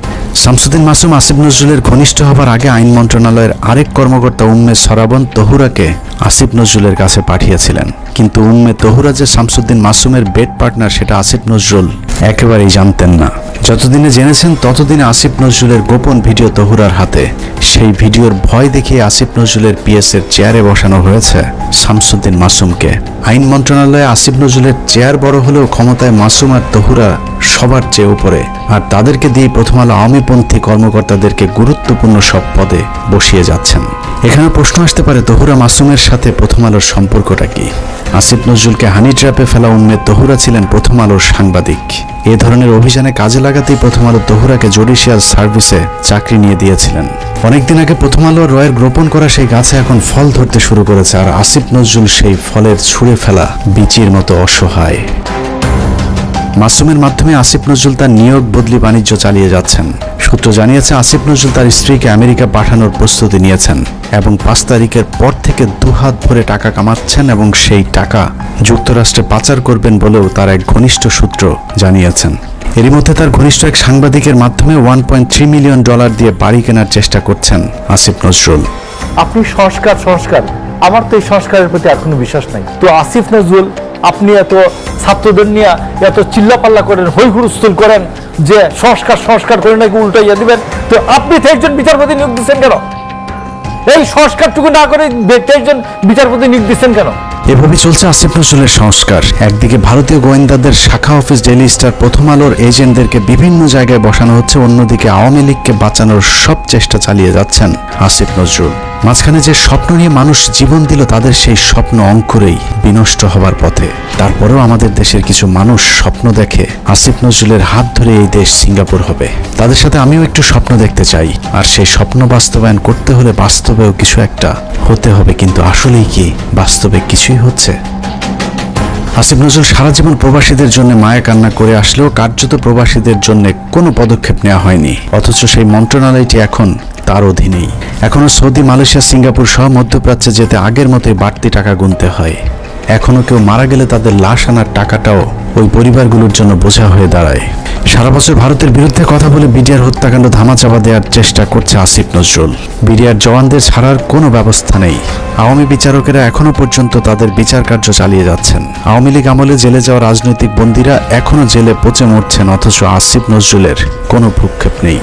শামসুদ্দিন মাসুম আসিফ নজরুলের ঘনিষ্ঠ হবার আগে আইন মন্ত্রণালয়ের আরেক কর্মকর্তা উম্মে সরাবন তহুরাকে আসিফ নজরুলের কাছে পাঠিয়েছিলেন, কিন্তু উম্মে তহুরা যে শামসুদ্দিন মাসুমের বেড পার্টনার সেটা আসিফ নজরুল একেবারেই জানতেন না। যতদিনে জেনেছেন ততদিনে আসিফ নজরুলের গোপন ভিডিও তহুরার হাতে। সেই ভিডিওর ভয় দেখিয়ে আসিফ নজরুলের পিএসের চেয়ারে বসানো হয়েছে শামসুদ্দিন মাসুমকে। আইন মন্ত্রণালয়ে আসিফ নজরুলের চেয়ার বড় হলেও ক্ষমতায় মাসুম আর তহুরা সবার চেয়ে উপরে, আর তাদেরকে দিয়ে প্রথম আলো আওয়ামীপন্থী কর্মকর্তাদেরকে গুরুত্বপূর্ণ সব পদে বসিয়ে যাচ্ছেন। এখানে প্রশ্ন আসতে পারে, তহুরা মাসুমের সাথে প্রথম আলোর সম্পর্কটা কি? আসিফ নজরুলকে হানি ট্র্যাপে ফেলা উম্মে তহুরা ছিলেন প্রথম আলোর সাংবাদিক। এ ধরনের অভিযানে কাজে লাগাতেই প্রথম আলো তহুরাকে জুডিশিয়াল সার্ভিসে চাকরি নিয়ে দিয়েছিলেন। অনেকদিন আগে প্রথম আলো রয়ের রোপণ করা সেই গাছে এখন ফল ধরতে শুরু করেছে, আর আসিফ নজরুল সেই ফলের ছুঁড়ে ফেলা বীচির মতো অসহায়। মাসুমের মাধ্যমে আসিফ নজরুল তার নিয়োগ বদলি বাণিজ্য চালিয়ে যাচ্ছেন। সূত্র জানিয়েছে আসিফ নজরুল তার স্ত্রীকে আমেরিকা পাঠানোর প্রস্তুতি নিয়েছেন এবং 5 তারিখের পর থেকে দুহাত ভরে টাকা কামাচ্ছেন এবং সেই টাকা যুক্তরাষ্ট্রে পাচার করবেন বলেও তার এক ঘনিষ্ঠ সূত্র জানিয়েছেন। এরই মধ্যে তার ঘনিষ্ঠ এক সাংবাদিকের মাধ্যমে $1.3 মিলিয়ন দিয়ে বাড়ি কেনার চেষ্টা করছেন আসিফ নজরুল। আপনি সংস্কার আমার তো এই সংস্কারের প্রতি এখনো বিশ্বাস নাই। তো আসিফ নজরুল, আপনি এত ছাত্রদের নিয়ে এত চিল্লাপাল্লা করেন, হই হুলস্থুল করেন যে সংস্কার করে নাকি উল্টাইয়া দিবেন, তো আপনি একজন বিচারপতি নিয়োগ দিচ্ছেন কেন? এই সংস্কারটুকু না করে একজন বিচারপতি নিয়োগ দিচ্ছেন কেন? এভাবে চলছে আসিফ নজরুলের সংস্কার। একদিকে ভারতীয় গোয়েন্দাদের শাখা অফিস ডেইলি স্টার প্রথম আলোর এজেন্টদেরকে বিভিন্ন জায়গায় বসানো হচ্ছে, অন্যদিকে আওয়ামী লীগকে বাঁচানোর সব চেষ্টা চালিয়ে যাচ্ছেন আসিফ নজরুল। মাঝখানে যে স্বপ্ন নিয়ে মানুষ জীবন দিল তাদের সেই স্বপ্ন অঙ্কুরেই বিনষ্ট হবার পথে। তারপরেও আমাদের দেশের কিছু মানুষ স্বপ্ন দেখে আসিফ নজরুলের হাত ধরে এই দেশ সিঙ্গাপুর হবে। তাদের সাথে আমিও একটু স্বপ্ন দেখতে চাই, আর সেই স্বপ্ন বাস্তবায়ন করতে হলে বাস্তবেও কিছু একটা হতে হবে। কিন্তু আসলেই কি বাস্তবে কিছুই হচ্ছে? আসিফ নজরুল সারা জীবন প্রবাসীদের জন্য মায়া কান্না করে আসলেও কার্যত প্রবাসীদের জন্য কোনো পদক্ষেপ নেওয়া হয়নি, অথচ সেই মন্ত্রণালয়টি এখন তার অধীনেই। এখনো সৌদি, মালয়েশিয়া, সিঙ্গাপুর সহ মধ্যপ্রাচ্যে যেতে আগের মতোই বাড়তি টাকা গুনতে হয়। এখনো কেউ মারা গেলে তাদের লাশ আনার টাকাটাও ওই পরিবারগুলোর জন্য বোঝা হয়ে দাঁড়ায়। সারা বছর ভারতের বিরুদ্ধে কথা বলে বিডিআর হত্যাকাণ্ড ধামাচাপা দেওয়ার চেষ্টা করছে আসিফ নজরুল। বিডিআর জওয়ানদের ছাড়ার কোনো ব্যবস্থা নেই। আওয়ামী বিচারকেরা এখনো পর্যন্ত তাদের বিচার কার্য চালিয়ে যাচ্ছেন। আওয়ামী লীগ আমলে জেলে যাওয়া রাজনৈতিক বন্দীরা এখনো জেলে পচে মরছেন, অথচ আসিফ নজরুলের কোনো ভ্রুক্ষেপ নেই।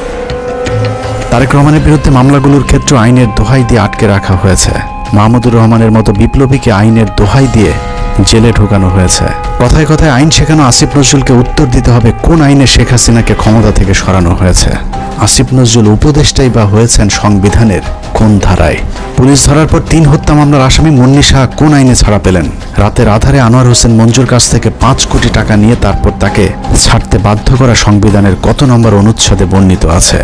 তারেক রহমানের বিরুদ্ধে মামলাগুলোর ক্ষেত্রে আইনের দোহাই দিয়ে আটকে রাখা হয়েছে। মাহমুদুর রহমানের মতো বিপ্লবীকে আইনের দোহাই দিয়ে জেলে ঢোকানো হয়েছে। কথায় কথায় আইন শেখানো আসিফ নজরুলকে উত্তর দিতে হবে কোন আইনে শেখ হাসিনাকে ক্ষমতা থেকে সরানো হয়েছে। আসিফ নজরুল উপদেষ্টাই বা হয়েছেন সংবিধানের কোন ধারায়? পুলিশ ধরার পর 3 হত্যা মামলার আসামি মুন্নি শাহ কোন আইনে ছাড়া পেলেন? রাতের আধারে আনোয়ার হোসেন মঞ্জুর কাছ থেকে 5 কোটি টাকা নিয়ে তারপর তাকে ছাড়তে বাধ্য করা সংবিধানের কত নম্বর অনুচ্ছেদে বর্ণিত আছে?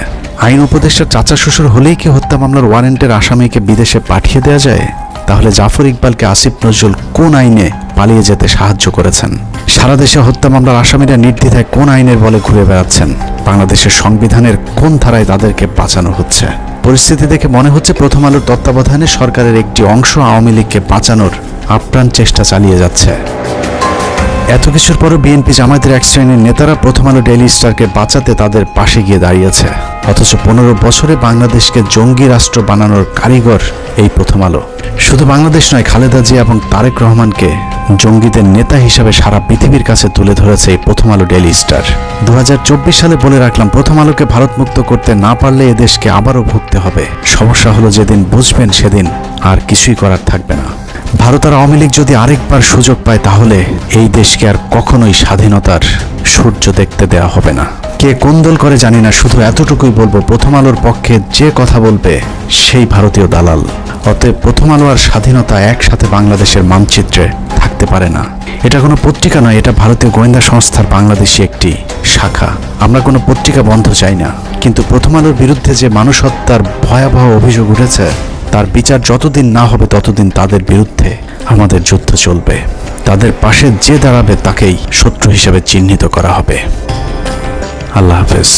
আইন উপদেষ্টার চাচা শ্বশুর হলেই কি হত্যা মামলার ওয়ারেন্টের আসামিকে বিদেশে পাঠিয়ে দেওয়া যায়? তাহলে জাফর ইকবালকে আসিফ নজরুল কোন আইনে পালিয়ে যেতে সাহায্য করেছেন? সারা দেশে হত্যা মামলার আসামিরা নির্দ্বিধায় কোন আইনের বলে ঘুরে বেড়াচ্ছেন? বাংলাদেশের সংবিধানের কোন ধারায় তাদেরকে বাঁচানো হচ্ছে? পরিস্থিতি দেখে মনে হচ্ছে প্রথম আলোর তত্ত্বাবধানে সরকারের একটি অংশ আওয়ামী লীগকে বাঁচানোর আপ্রাণ চেষ্টা চালিয়ে যাচ্ছে। এত কিছুর পরও বিএনপি জামায়াতের এক শ্রেণীর নেতারা প্রথম আলো ডেইলি স্টারকে বাঁচাতে তাদের পাশে গিয়ে দাঁড়িয়েছে, অথচ 15 বছরে বাংলাদেশকে জঙ্গি রাষ্ট্র বানানোর কারিগর এই প্রথম আলো। শুধু বাংলাদেশ নয়, খালেদা জিয়া এবং তারেক রহমানকে জঙ্গিদের নেতা হিসাবে সারা পৃথিবীর কাছে তুলে ধরেছে এই প্রথম আলো ডেইলি স্টার। 2024 সালে বলে রাখলাম, প্রথম আলোকে ভারত মুক্ত করতে না পারলে এদেশকে আবারও ভুগতে হবে। সমস্যা হলো যেদিন বুঝবেন সেদিন আর কিছুই করার থাকবে না। ভারত আর আওয়ামী লীগ যদি আরেকবার সুযোগ পায় তাহলে এই দেশকে আর কখনোই স্বাধীনতার সূর্য দেখতে দেওয়া হবে না। কে কোন দল করে জানি না, শুধু এতটুকুই বলবো, প্রথম আলোর পক্ষে যে কথা বলবে সেই ভারতীয় দালাল। অতএব প্রথম আলো আর স্বাধীনতা একসাথে বাংলাদেশের মানচিত্রে থাকতে পারে না। এটা কোনো পত্রিকা নয়, এটা ভারতীয় গোয়েন্দা সংস্থার বাংলাদেশি একটি শাখা। আমরা কোনো পত্রিকা বন্ধ চাই না, কিন্তু প্রথম আলোর বিরুদ্ধে যে মানুষ হত্যার ভয়াবহ অভিযোগ উঠেছে তার বিচার যতদিন না হবে ততদিন তাদের বিরুদ্ধে আমাদের যুদ্ধ চলবে। তাদের পাশে যে দাঁড়াবে তাকেই শত্রু হিসেবে চিহ্নিত করা হবে। আল্লাহ হাফেজ।